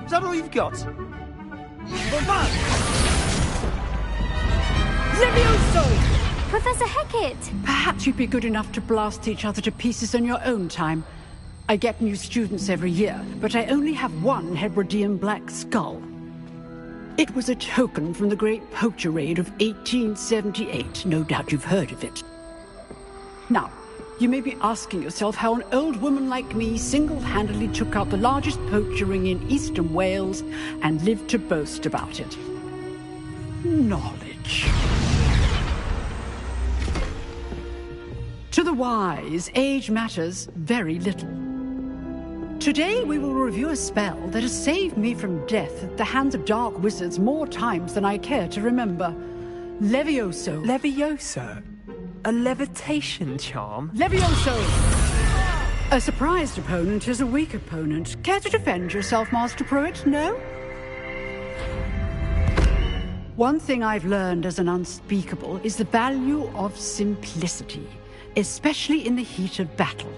Is that all you've got? Levioso! Professor Hecat! Perhaps you'd be good enough to blast each other to pieces in your own time. I get new students every year, but I only have one Hebridean black skull. It was a token from the Great Poacher Raid of 1878. No doubt you've heard of it. Now, you may be asking yourself how an old woman like me single-handedly took out the largest poacher ring in eastern Wales and lived to boast about it. Knowledge. To the wise, age matters very little. Today we will review a spell that has saved me from death at the hands of dark wizards more times than I care to remember. Levioso. Levioso? A levitation charm? Levioso! A surprised opponent is a weak opponent. Care to defend yourself, Master Pruitt? No? One thing I've learned as an unspeakable is the value of simplicity, especially in the heat of battle.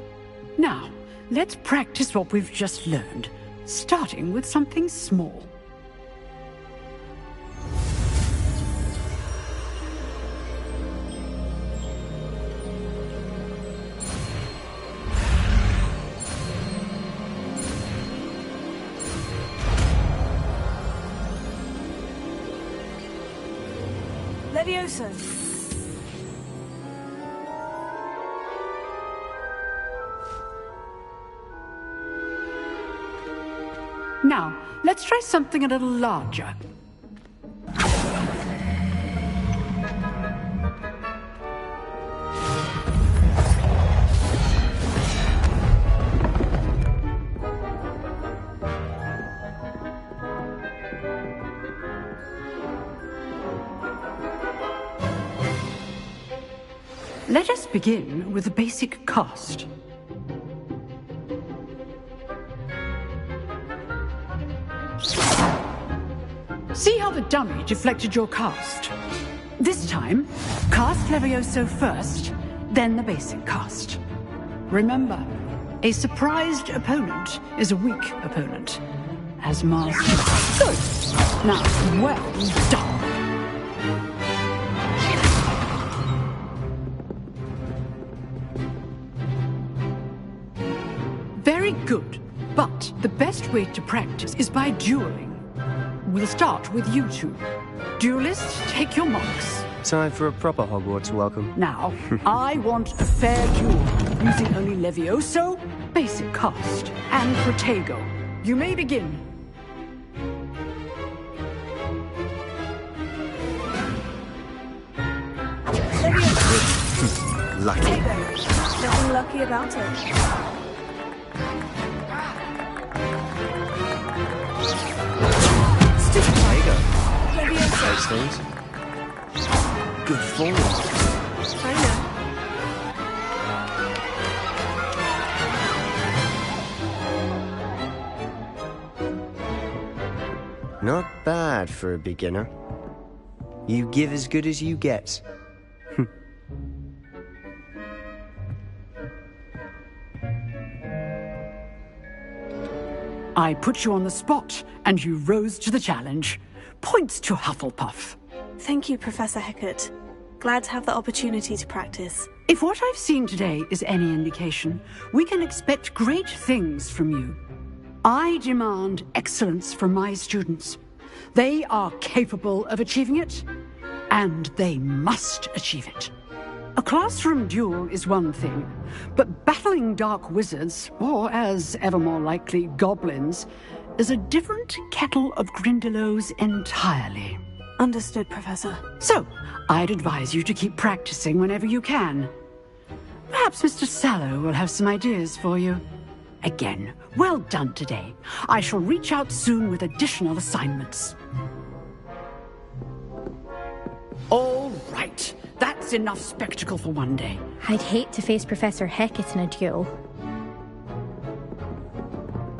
Now, let's practice what we've just learned, starting with something small. Levioso. Now, let's try something a little larger. Let us begin with the basic cast. See how the dummy deflected your cast? This time, cast Levioso first, then the basic cast. Remember, a surprised opponent is a weak opponent. As Master. Good. Now, well done. Very good. But the best way to practice is by dueling. We'll start with you two. Duelists, take your marks. Time for a proper Hogwarts welcome. Now, I want a fair duel, using only Levioso, basic cast, and Protego. You may begin. Lucky. Nothing lucky about it. Tiger. Levioso. Those things. Good form. I know. Not bad for a beginner. You give as good as you get. I put you on the spot, and you rose to the challenge. Points to Hufflepuff. Thank you, Professor Hecat. Glad to have the opportunity to practice. If what I've seen today is any indication, we can expect great things from you. I demand excellence from my students. They are capable of achieving it, and they must achieve it. A classroom duel is one thing, but battling dark wizards, or as ever more likely, goblins, is a different kettle of Grindylows entirely. Understood, Professor. So, I'd advise you to keep practicing whenever you can. Perhaps Mr. Sallow will have some ideas for you. Again, well done today. I shall reach out soon with additional assignments. All right. That's enough spectacle for one day. I'd hate to face Professor Hecat in a duel.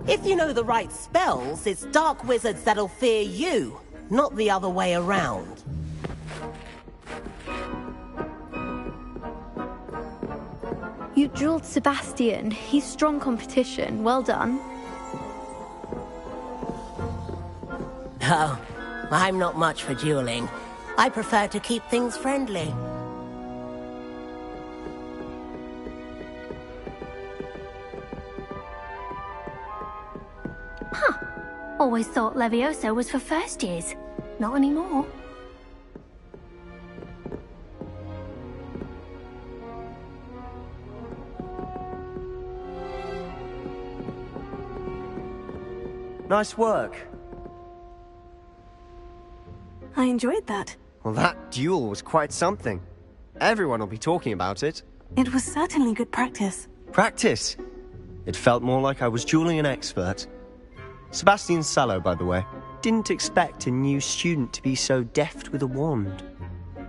If you know the right spells, it's dark wizards that'll fear you, not the other way around. You drilled Sebastian. He's strong competition. Well done. Oh, I'm not much for dueling. I prefer to keep things friendly. Huh. Always thought Levioso was for first years. Not anymore. Nice work. I enjoyed that. Well, that duel was quite something. Everyone will be talking about it. It was certainly good practice. Practice? It felt more like I was dueling an expert. Sebastian Sallow, by the way. Didn't expect a new student to be so deft with a wand.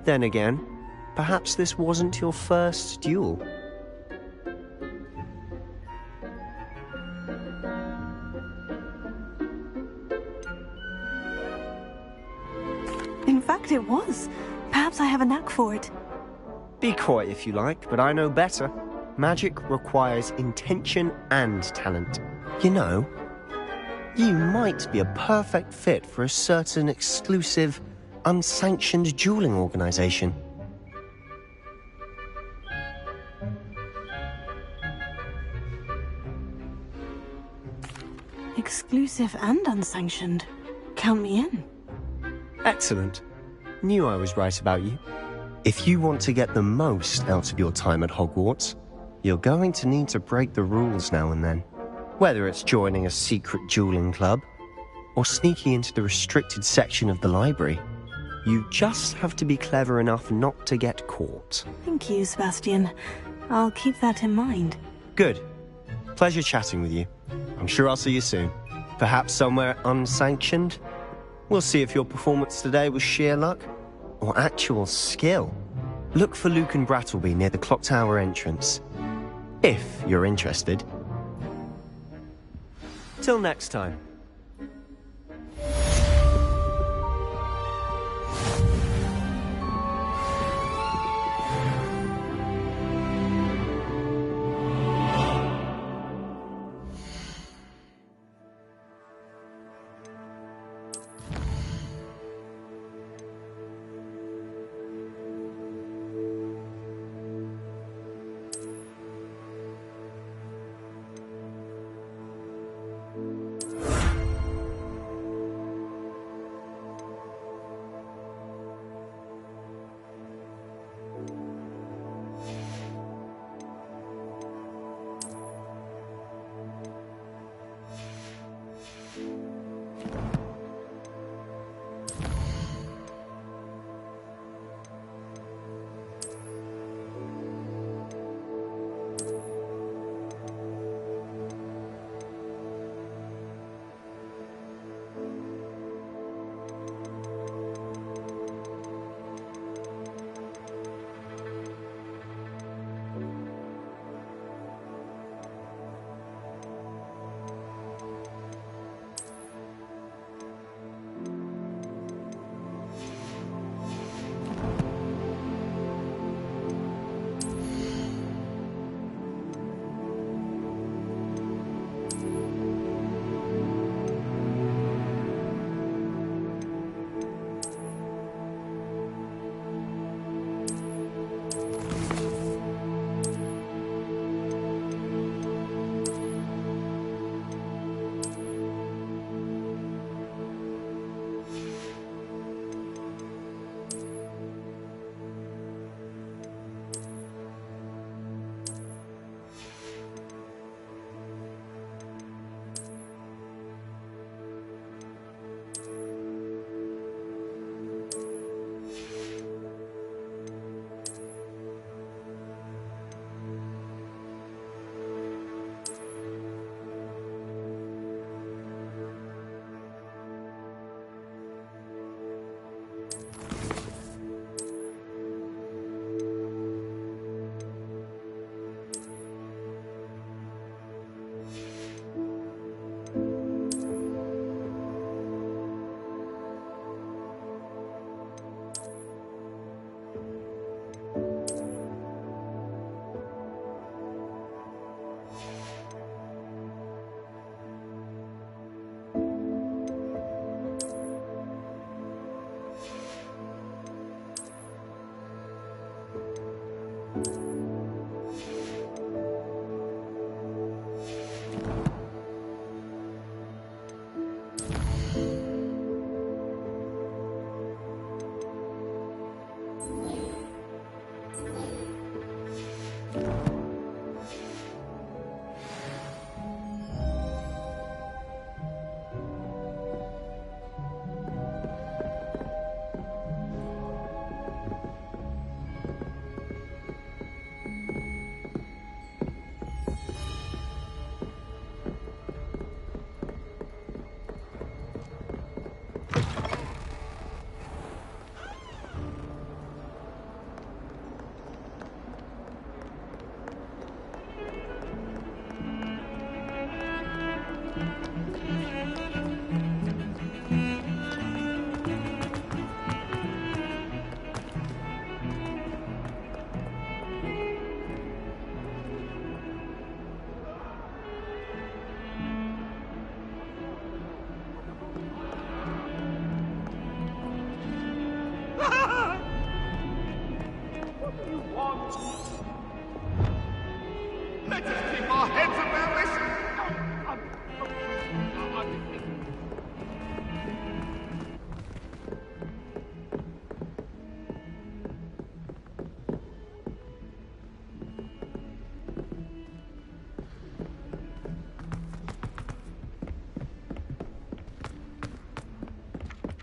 Then again, perhaps this wasn't your first duel. In fact, it was. Perhaps I have a knack for it. Be coy if you like, but I know better. Magic requires intention and talent. You know, you might be a perfect fit for a certain exclusive, unsanctioned dueling organization. Exclusive and unsanctioned. Count me in. Excellent. Knew I was right about you. If you want to get the most out of your time at Hogwarts, you're going to need to break the rules now and then. Whether it's joining a secret dueling club, or sneaking into the restricted section of the library, you just have to be clever enough not to get caught. Thank you, Sebastian. I'll keep that in mind. Good. Pleasure chatting with you. I'm sure I'll see you soon. Perhaps somewhere unsanctioned? We'll see if your performance today was sheer luck or actual skill. Look for Luke and Brattleby near the clock tower entrance, if you're interested. Till next time.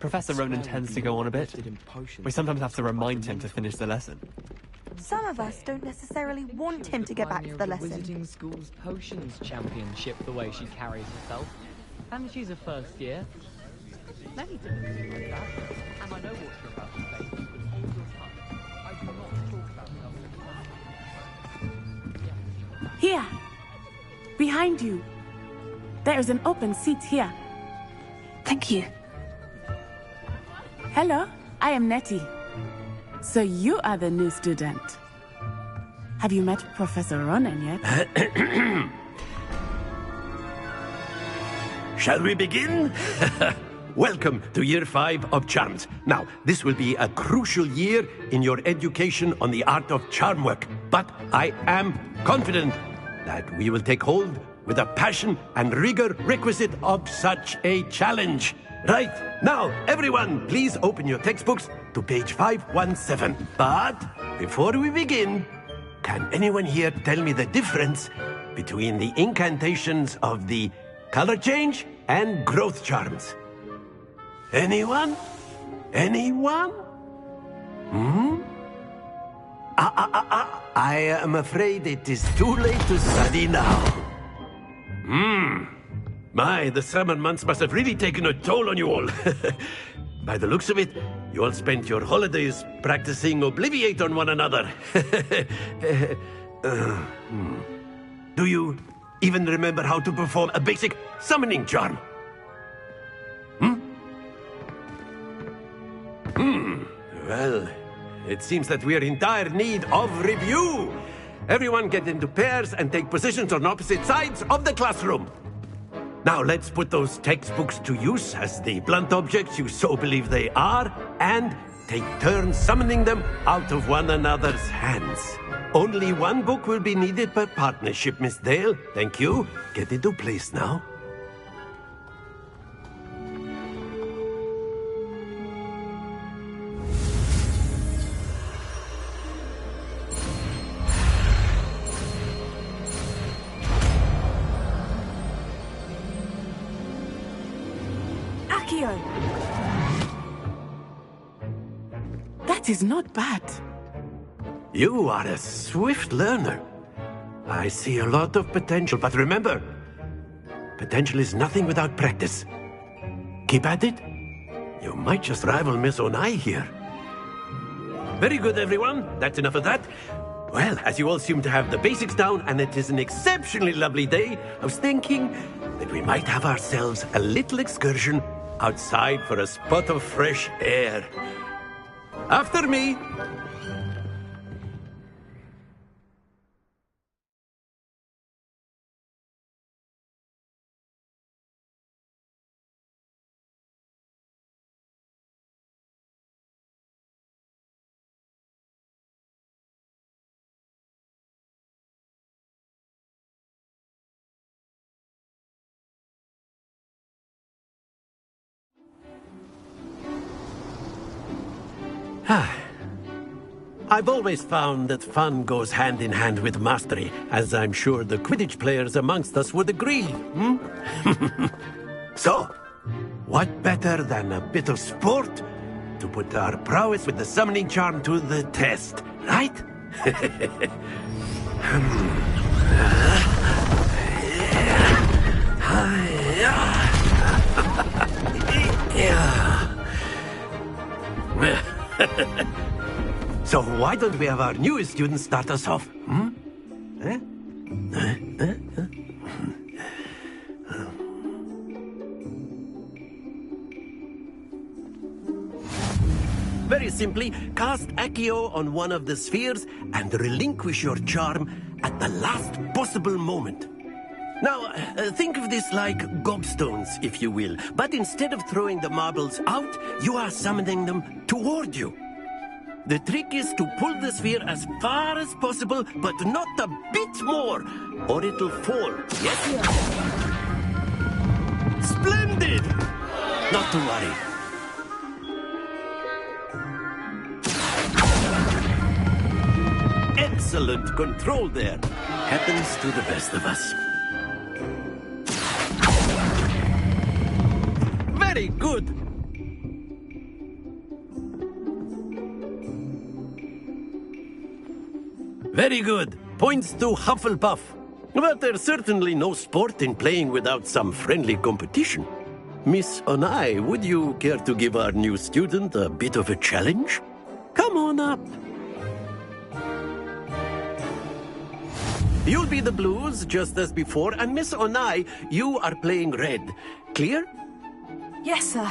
Professor Ronan tends to go on a bit. We sometimes have to remind him to finish the lesson. Some of us don't necessarily want him to get back to the lesson. Wizarding School's Potions Championship, the way she carries herself. And she's a first year. Many different things like that. And I know what you're about to say. But hold your tongue. I do not talk about myself. Here! Behind you. There is an open seat here. Thank you. Hello, I am Nettie. So you are the new student. Have you met Professor Ronan yet? Shall we begin? Welcome to Year 5 of Charms. Now, this will be a crucial year in your education on the art of charm work. But I am confident that we will take hold with the passion and rigor requisite of such a challenge. Right, now, everyone, please open your textbooks to page 517. But before we begin, can anyone here tell me the difference between the incantations of the color change and growth charms? Anyone? Anyone? I am afraid it is too late to study now. My, the summer months must have really taken a toll on you all. By the looks of it, you all spent your holidays practicing Obliviate on one another. Do you even remember how to perform a basic summoning charm? Well, it seems that we are in dire need of review. Everyone get into pairs and take positions on opposite sides of the classroom. Now let's put those textbooks to use as the blunt objects you so believe they are, and take turns summoning them out of one another's hands. Only one book will be needed per partnership, Miss Dale. Thank you. Get into place now. That is not bad. You are a swift learner. I see a lot of potential, but remember, potential is nothing without practice. Keep at it. You might just rival Miss Onai here. Very good, everyone. That's enough of that. Well, as you all seem to have the basics down, and it is an exceptionally lovely day, I was thinking that we might have ourselves a little excursion outside for a spot of fresh air. After me. I've always found that fun goes hand in hand with mastery, as I'm sure the Quidditch players amongst us would agree. So, what better than a bit of sport to put our prowess with the summoning charm to the test, right? So why don't we have our newest student start us off? Very simply, cast Accio on one of the spheres and relinquish your charm at the last possible moment. Now, think of this like gobstones, if you will. But instead of throwing the marbles out, you are summoning them toward you. The trick is to pull the sphere as far as possible, but not a bit more, or it'll fall. Yes? Splendid! Not to worry. Excellent control there. Happens to the best of us. Very good. Very good. Points to Hufflepuff. But there's certainly no sport in playing without some friendly competition. Miss Onai, would you care to give our new student a bit of a challenge? Come on up. You'll be the blues, just as before, and Miss Onai, you are playing red. Clear? Yes, sir.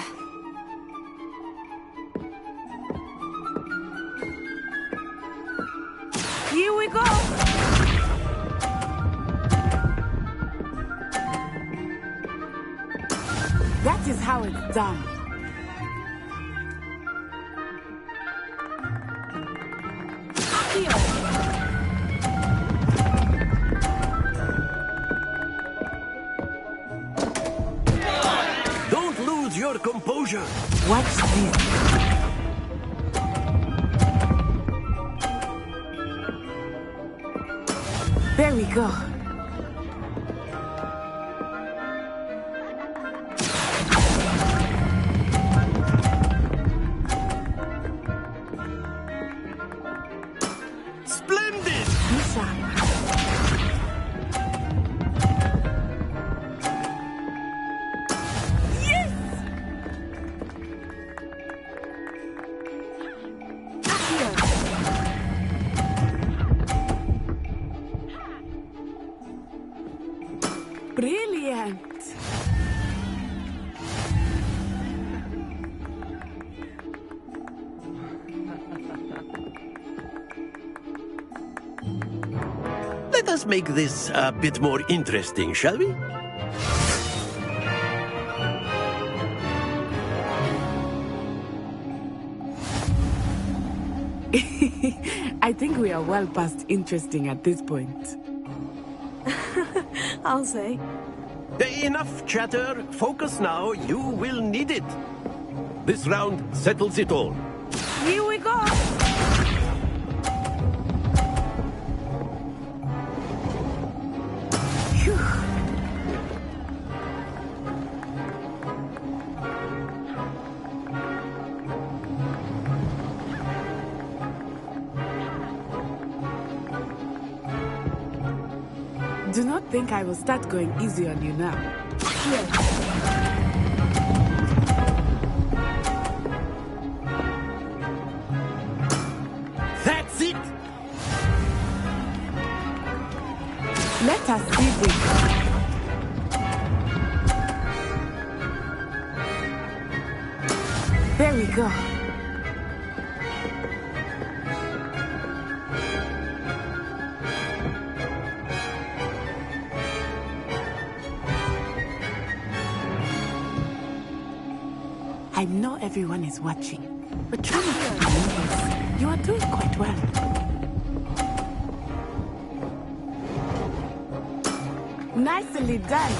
Here we go! That is how it's done. Don't lose your composure. Watch this. There we go. Splendid! Yes! Brilliant! Let us make this a bit more interesting, shall we? I think we are well past interesting at this point. I'll say. Enough chatter. Focus now. You will need it. This round settles it all. Here we go! Do not think I will start going easy on you now. That's it! Let us see this. There we go. I know everyone is watching, but try not to be nervous. You are doing quite well. Nicely done.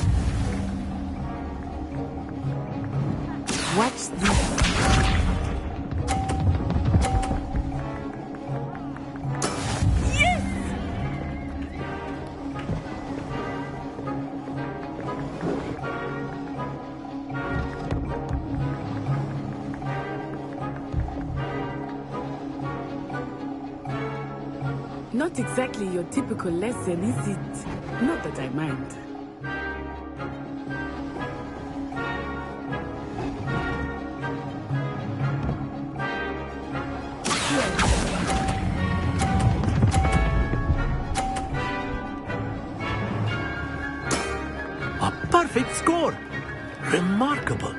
Watch this. Yes! Not exactly your typical lesson, is it? Not that I mind. A perfect score! Remarkable!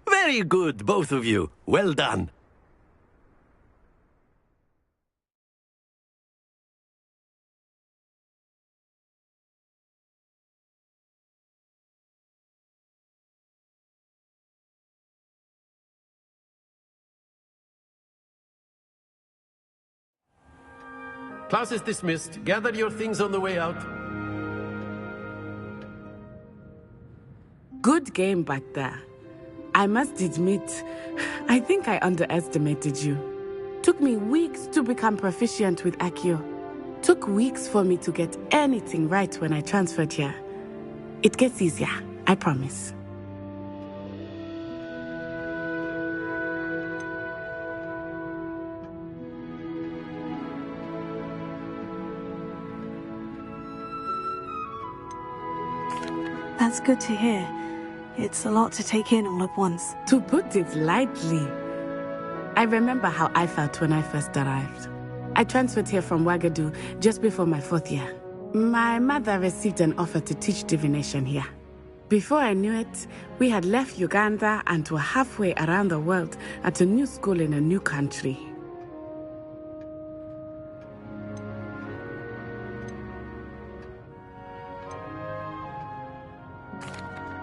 Very good, both of you. Well done. Class is dismissed. Gather your things on the way out. Good game back there. I must admit, I think I underestimated you. Took me weeks to become proficient with Accio. Took weeks for me to get anything right when I transferred here. It gets easier, I promise. That's good to hear. It's a lot to take in all at once. To put it lightly, I remember how I felt when I first arrived. I transferred here from Wagadu just before my 4th year. My mother received an offer to teach divination here. Before I knew it, we had left Uganda and were halfway around the world at a new school in a new country.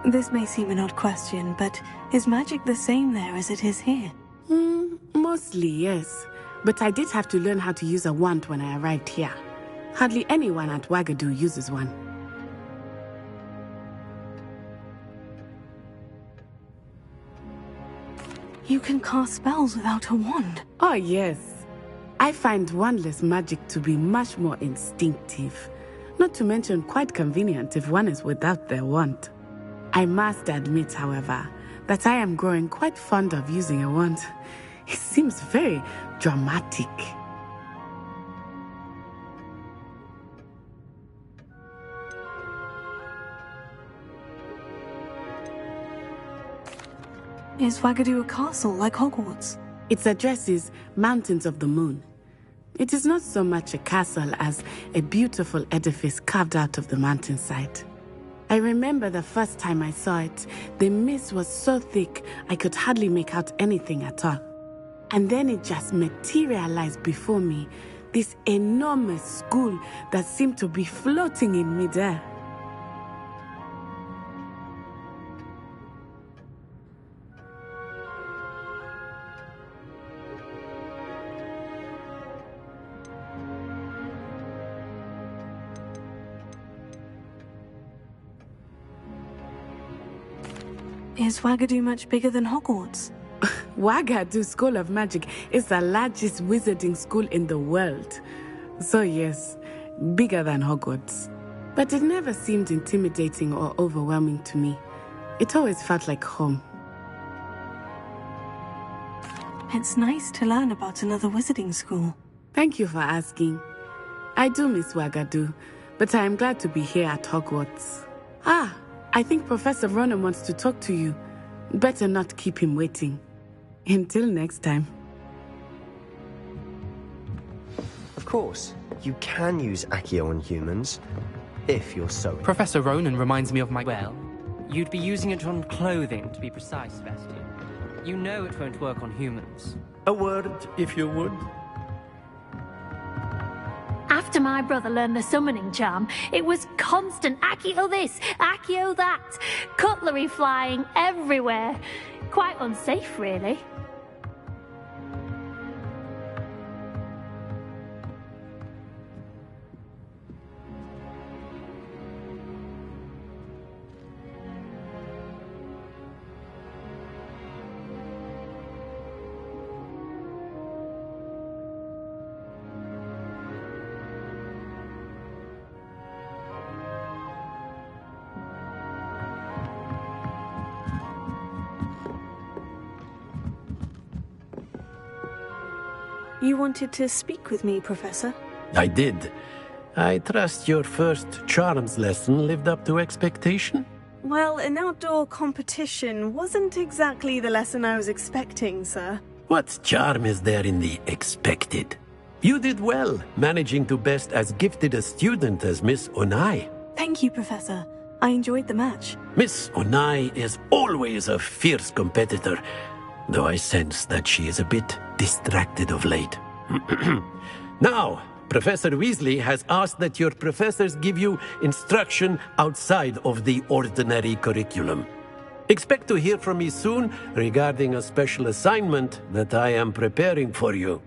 This may seem an odd question, but is magic the same there as it is here? Mostly, yes. But I did have to learn how to use a wand when I arrived here. Hardly anyone at Wagadu uses one. You can cast spells without a wand? Oh, yes. I find wandless magic to be much more instinctive. Not to mention quite convenient if one is without their wand. I must admit, however, that I am growing quite fond of using a wand. It seems very dramatic. Is Wagadu a castle like Hogwarts? Its address is Mountains of the Moon. It is not so much a castle as a beautiful edifice carved out of the mountainside. I remember the first time I saw it, the mist was so thick I could hardly make out anything at all. And then it just materialized before me, this enormous school that seemed to be floating in midair. Is Wagadu much bigger than Hogwarts? Wagadu School of Magic is the largest wizarding school in the world. So yes, bigger than Hogwarts. But it never seemed intimidating or overwhelming to me. It always felt like home. It's nice to learn about another wizarding school. Thank you for asking. I do miss Wagadu, but I am glad to be here at Hogwarts. I think Professor Ronan wants to talk to you. Better not keep him waiting. Until next time. Of course, you can use Accio on humans, if you're so... Professor Ronan reminds me of my... Well, you'd be using it on clothing, to be precise, Sebastian. You know it won't work on humans. A word, if you would. After my brother learned the summoning charm, it was constant Accio this, Accio that, cutlery flying everywhere. Quite unsafe, really. You wanted to speak with me, Professor? I did. I trust your first charms lesson lived up to expectation? Well, an outdoor competition wasn't exactly the lesson I was expecting, sir. What charm is there in the expected? You did well, managing to best as gifted a student as Miss Onai. Thank you, Professor. I enjoyed the match. Miss Onai is always a fierce competitor, though I sense that she is a bit distracted of late. Now, Professor Weasley has asked that your professors give you instruction outside of the ordinary curriculum. Expect to hear from me soon regarding a special assignment that I am preparing for you.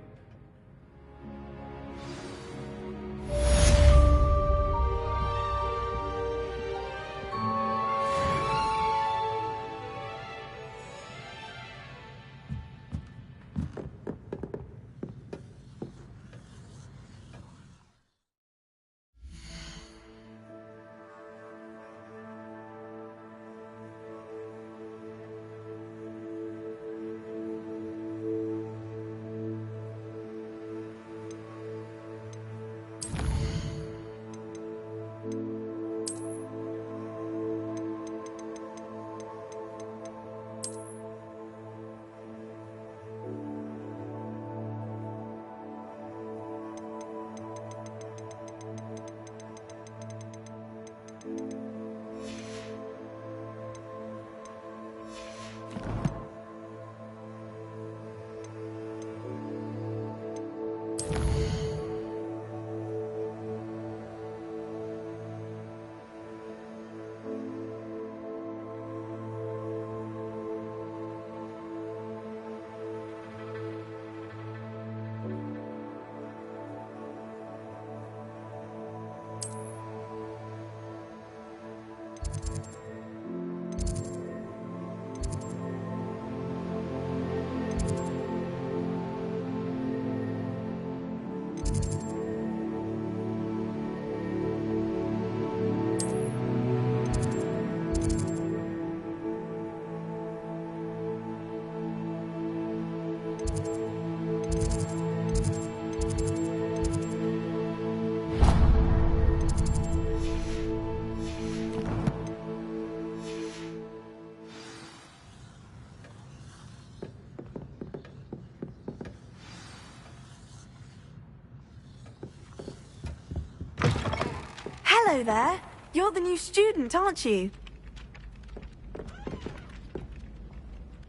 Hello there. You're the new student, aren't you?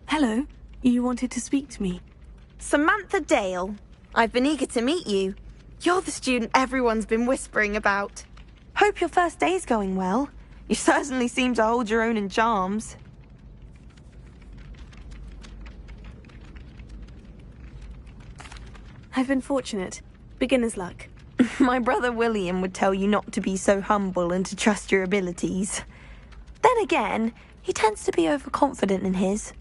Hello. You wanted to speak to me? Samantha Dale. I've been eager to meet you. You're the student everyone's been whispering about. Hope your first day's going well. You certainly seem to hold your own in charms. I've been fortunate. Beginner's luck. My brother William would tell you not to be so humble and to trust your abilities. Then again, he tends to be overconfident in his.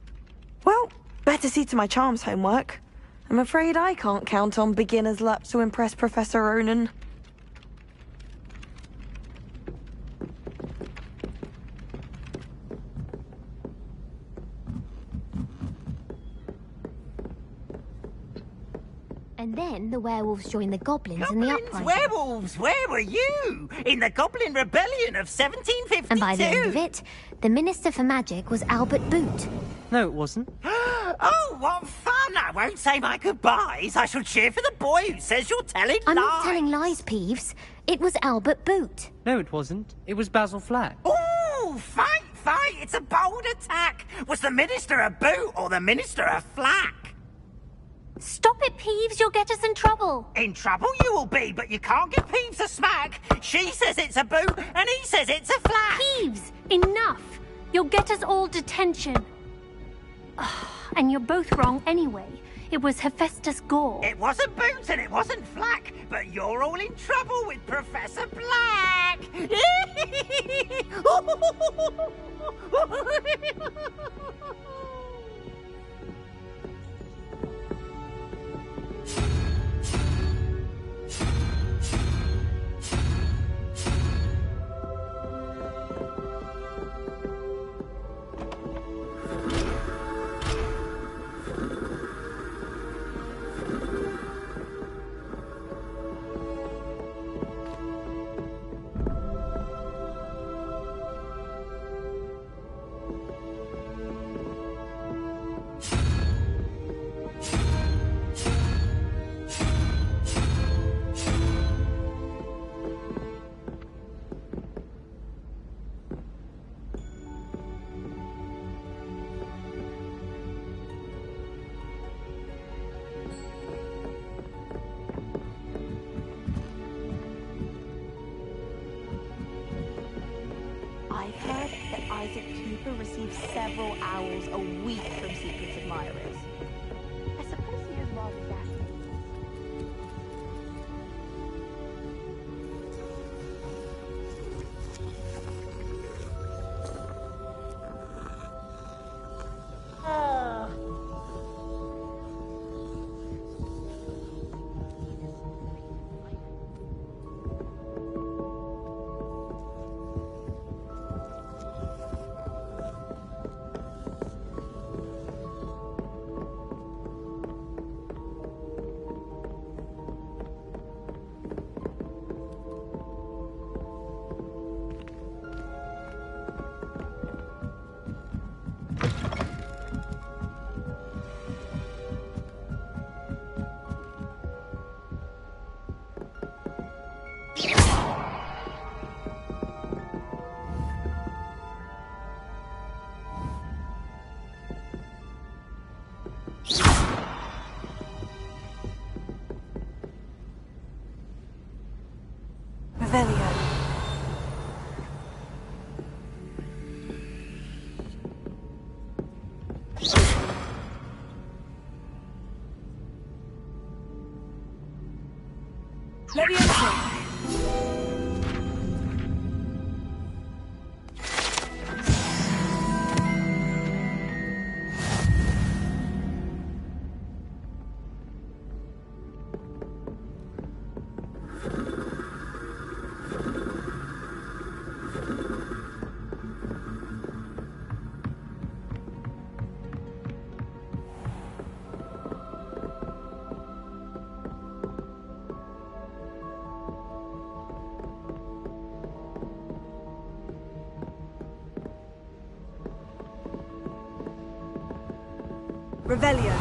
Well, better see to my charms homework. I'm afraid I can't count on beginner's luck to impress Professor Ronan. And then the werewolves joined the goblins in the uprising. Werewolves, where were you? In the Goblin Rebellion of 1752. And by the end of it, the Minister for Magic was Albert Boot. No, it wasn't. Oh, what fun! I won't say my goodbyes. I shall cheer for the boy who says you're telling lies. I'm not telling lies, Peeves. It was Albert Boot. No, it wasn't. It was Basil Flack. Ooh, fight! It's a bold attack. Was the Minister a boot or the Minister a flack? Stop it, Peeves. You'll get us in trouble. In trouble you will be, but you can't give Peeves a smack. She says it's a boot, and he says it's a flack. Peeves, enough. You'll get us all detention. And you're both wrong anyway. It was Hephaestus Gore. It wasn't boot and it wasn't flack, but you're all in trouble with Professor Black. I've heard that Isaac Cooper receives several owls a week from secret admirers. I suppose he is rather fascinating. Revelio. Leviosa. Revelio.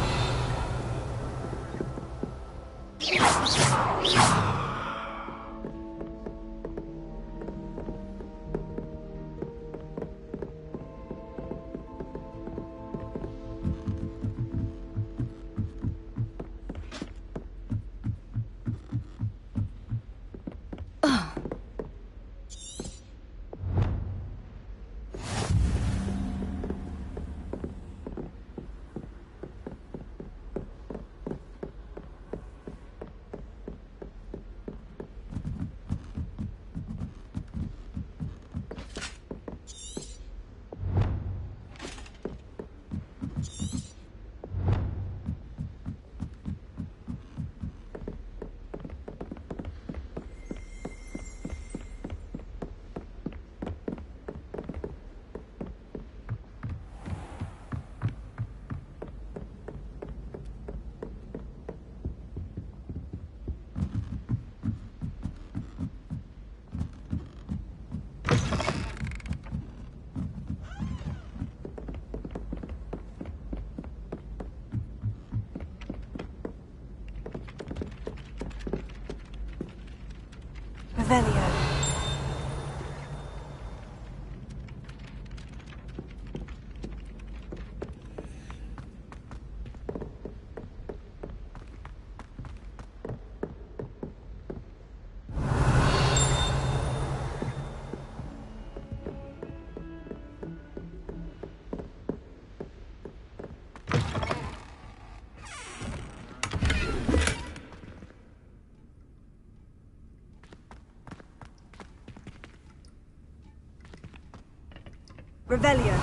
Revelio.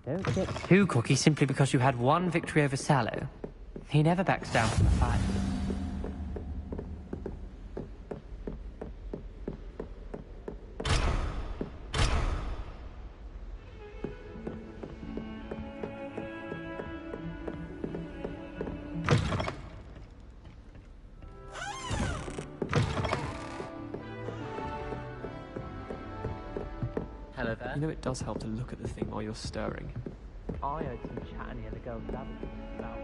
Don't get too cocky simply because you had one victory over Sallow. He never backs down from a fight. Hello there. You know it does help to look at the thing while you're stirring. I heard some chat near the girls' lavatory about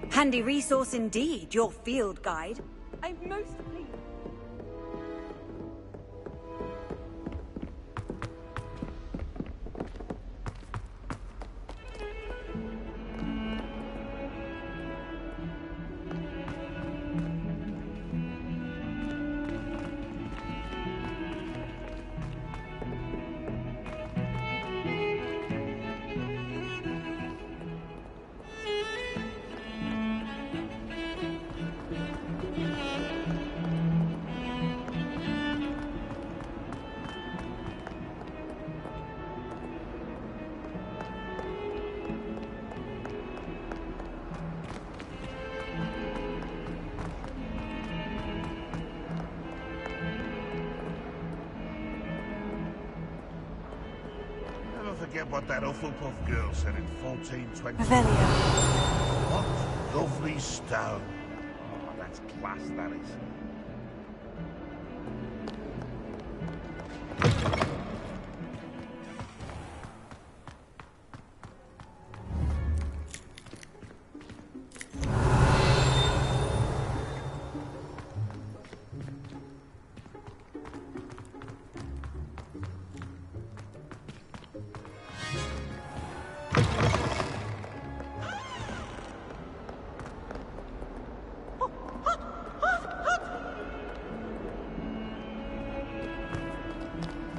Handy resource indeed, your field guide. I'm most pleased. Never forget what that Hufflepuff girl said in 1420. Revelio. What lovely stone. Oh, that's class, that is.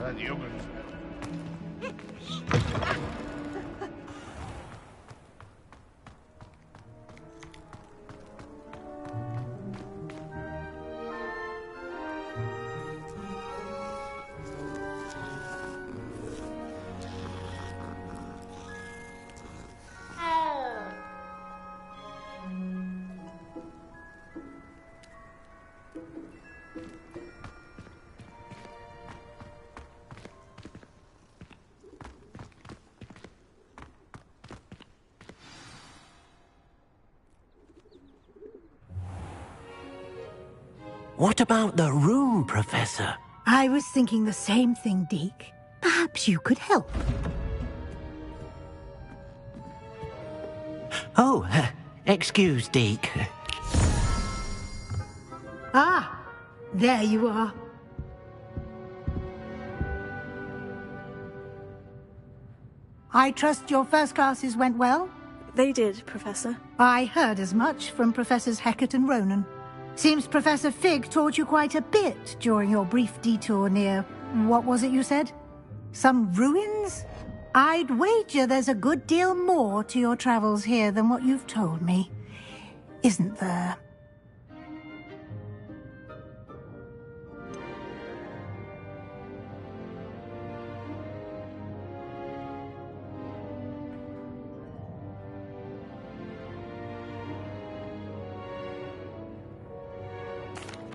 That young'un's What about the room, Professor? I was thinking the same thing, Deke. Perhaps you could help. Oh, excuse, Deke. Ah, there you are. I trust your first classes went well? They did, Professor. I heard as much from Professors Hecat and Ronan. Seems Professor Fig taught you quite a bit during your brief detour near... what was it you said? Some ruins? I'd wager there's a good deal more to your travels here than what you've told me. Isn't there?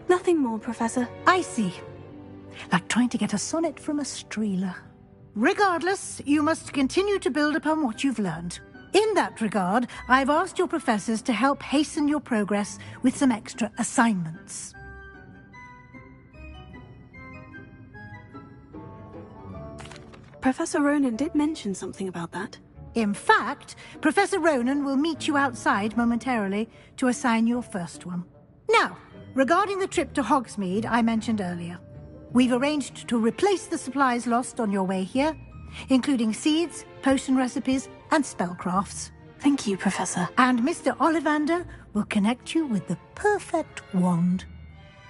Nothing more, Professor. I see. Like trying to get a sonnet from a streeler. Regardless, you must continue to build upon what you've learned. In that regard, I've asked your professors to help hasten your progress with some extra assignments. Professor Ronan did mention something about that. In fact, Professor Ronan will meet you outside momentarily to assign your first one. Now, regarding the trip to Hogsmeade I mentioned earlier, we've arranged to replace the supplies lost on your way here, including seeds, potion recipes, and spellcrafts. Thank you, Professor. And Mr. Ollivander will connect you with the perfect wand.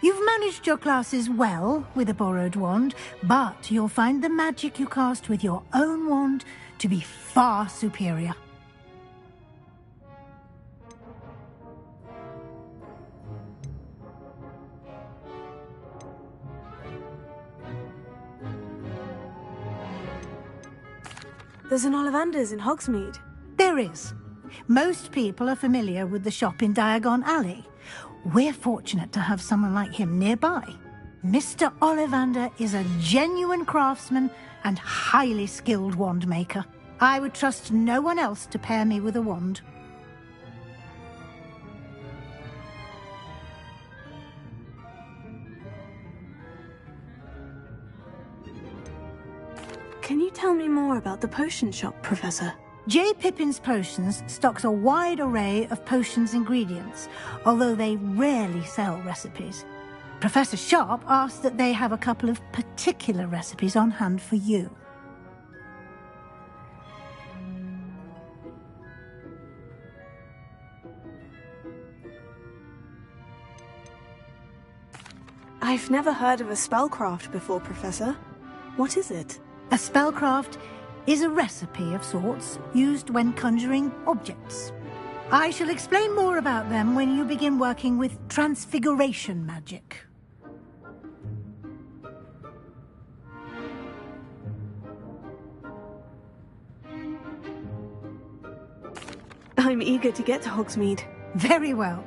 You've managed your classes well with a borrowed wand, but you'll find the magic you cast with your own wand to be far superior. There's an Ollivander's in Hogsmeade. There is. Most people are familiar with the shop in Diagon Alley. We're fortunate to have someone like him nearby. Mr. Ollivander is a genuine craftsman and highly skilled wand maker. I would trust no one else to pair me with a wand. Can you tell me more about the potion shop, Professor? J. Pippin's Potions stocks a wide array of potions ingredients, although they rarely sell recipes. Professor Sharp asked that they have a couple of particular recipes on hand for you. I've never heard of a spellcraft before, Professor. What is it? A spellcraft is a recipe of sorts used when conjuring objects. I shall explain more about them when you begin working with transfiguration magic. I'm eager to get to Hogsmeade. Very well.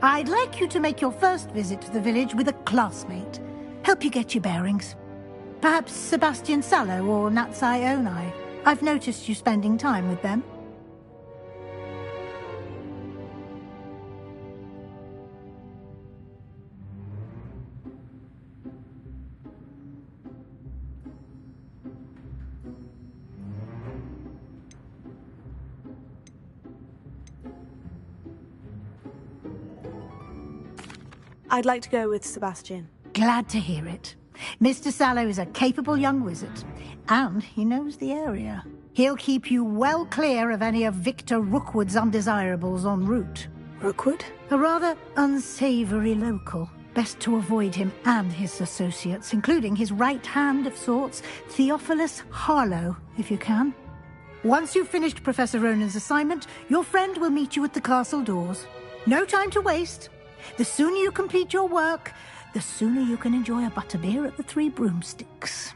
I'd like you to make your first visit to the village with a classmate. Help you get your bearings. Perhaps Sebastian Sallow or Natsai Onai. I've noticed you spending time with them. I'd like to go with Sebastian. Glad to hear it. Mr. Sallow is a capable young wizard, and he knows the area. He'll keep you well clear of any of Victor Rookwood's undesirables en route. Rookwood? A rather unsavory local. Best to avoid him and his associates, including his right hand of sorts, Theophilus Harlow, if you can. Once you've finished Professor Ronan's assignment, your friend will meet you at the castle doors. No time to waste. The sooner you complete your work, the sooner you can enjoy a butterbeer at the Three Broomsticks.